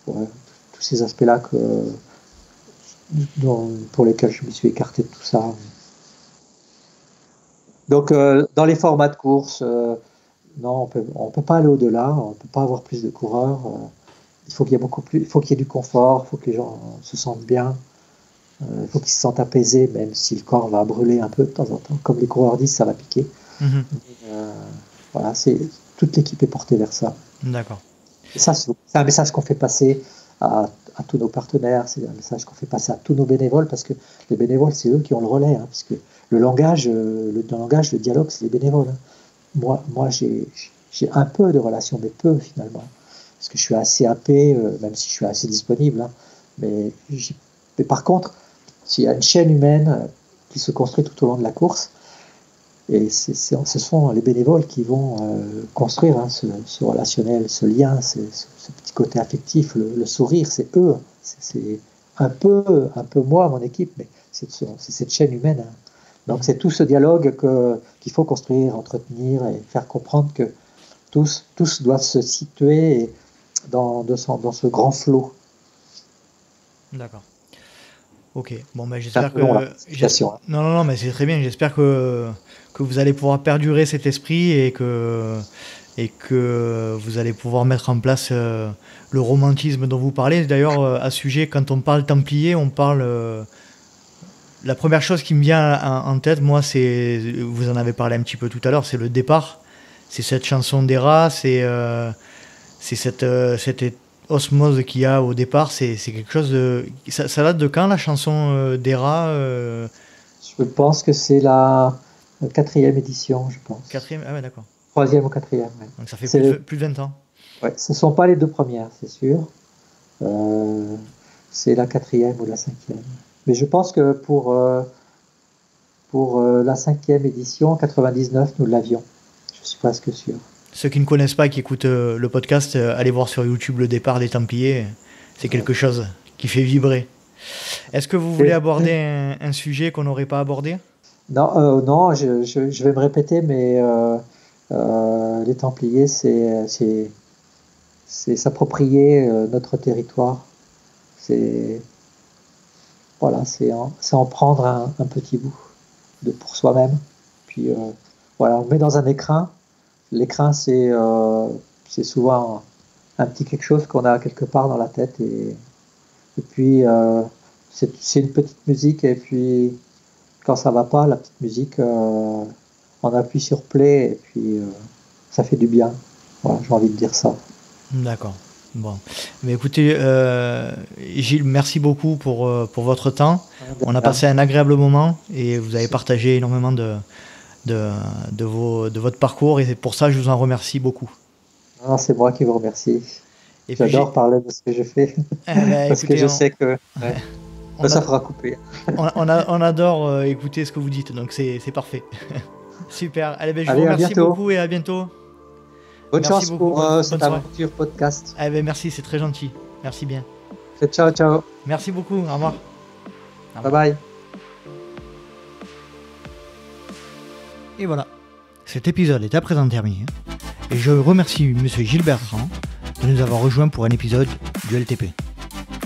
A: ouais, tous ces aspects-là pour lesquels je me suis écarté de tout ça. Donc dans les formats de course, non, on peut pas aller au-delà, on peut pas avoir plus de coureurs. Il faut qu'il y ait beaucoup plus, il faut qu'il y ait du confort, il faut que les gens se sentent bien. Il faut qu'ils se sentent apaisés, même si le corps va brûler un peu de temps en temps. Comme les coureurs disent, ça va piquer.
C: Mm.
A: Voilà, toute l'équipe est portée vers ça.
C: D'accord.
A: Et ça, c'est un message qu'on fait passer à tous nos partenaires, c'est un message qu'on fait passer à tous nos bénévoles, parce que les bénévoles, c'est eux qui ont le relais. Hein, parce que le langage, le dialogue, c'est les bénévoles. Hein. Moi j'ai un peu de relation, mais peu finalement. Parce que je suis assez happé, même si je suis assez disponible. Hein, mais par contre, s'il y a une chaîne humaine qui se construit tout au long de la course, et ce sont les bénévoles qui vont construire hein, ce relationnel, ce lien, ce petit côté affectif, le sourire, c'est eux. C'est un peu moi, mon équipe, mais c'est cette chaîne humaine. Hein. Donc c'est tout ce dialogue qu'il faut construire, entretenir et faire comprendre que tous doivent se situer dans ce grand flot.
C: D'accord. Ok. Bon, ben j'espère que. Non, mais c'est très bien. J'espère que vous allez pouvoir perdurer cet esprit et que vous allez pouvoir mettre en place le romantisme dont vous parlez. D'ailleurs, à ce sujet, quand on parle Templier, on parle. La première chose qui me vient en tête, moi, c'est. Vous en avez parlé un petit peu tout à l'heure, c'est le départ. C'est cette chanson d'Héra, c'est cette osmose qu'il y a au départ, c'est quelque chose de... Ça date de quand, la chanson d'Héra
A: Je pense que c'est la 4e édition, je pense.
C: 4e, ah ouais, d'accord.
A: 3e ou 4e, ouais.
C: Donc ça fait plus de 20 ans.
A: Ouais, ce ne sont pas les 2 premières, c'est sûr. C'est la 4e ou la 5e. Mais je pense que pour la 5e édition, en 99, nous l'avions. Je suis presque sûr.
C: Ceux qui ne connaissent pas et qui écoutent le podcast, allez voir sur YouTube le départ des Templiers. C'est quelque chose qui fait vibrer. Est-ce que vous voulez aborder un sujet qu'on n'aurait pas abordé ?
A: Non, non, je vais me répéter, mais les Templiers, c'est s'approprier notre territoire. C'est en prendre un petit bout pour soi-même. Puis voilà, on met dans un écrin. L'écrin, c'est souvent un petit quelque chose qu'on a quelque part dans la tête, et Et puis, c'est une petite musique, et puis quand ça va pas, la petite musique, on appuie sur play, et puis ça fait du bien. Voilà, j'ai envie de dire ça.
C: D'accord. Bon. Mais écoutez, Gilles, merci beaucoup pour votre temps. On a passé un agréable moment et vous avez partagé énormément de votre parcours, et pour ça, je vous en remercie beaucoup.
A: Non, c'est moi qui vous remercie. Et j'adore parler de ce que je fais. Parce que je sais que ça fera couper.
C: On adore écouter ce que vous dites, donc c'est parfait. Super. Allez, je vous remercie beaucoup et à bientôt.
A: Bonne chance pour cette aventure podcast.
C: Merci, c'est très gentil. Merci bien.
A: Ciao, ciao.
C: Merci beaucoup. Au revoir.
A: Bye bye.
C: Et voilà. Cet épisode est à présent terminé. Et je remercie M. Gilles Bertrand de nous avoir rejoints pour un épisode du LTP.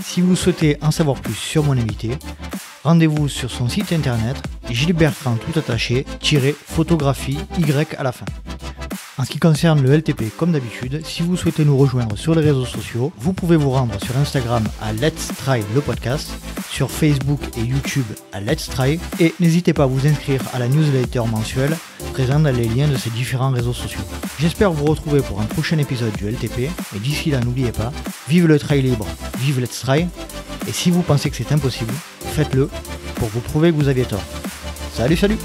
C: Si vous souhaitez en savoir plus sur mon invité, rendez-vous sur son site internet gilbertrand tout attaché -photographie y à la fin. En ce qui concerne le LTP, comme d'habitude, si vous souhaitez nous rejoindre sur les réseaux sociaux, vous pouvez vous rendre sur Instagram à Let's Try le podcast, sur Facebook et YouTube à Let's Try, et n'hésitez pas à vous inscrire à la newsletter mensuelle présente dans les liens de ces différents réseaux sociaux. J'espère vous retrouver pour un prochain épisode du LTP, et d'ici là, n'oubliez pas, vive le trail libre, vive Let's Try, et si vous pensez que c'est impossible, faites-le pour vous prouver que vous aviez tort. Salut, salut!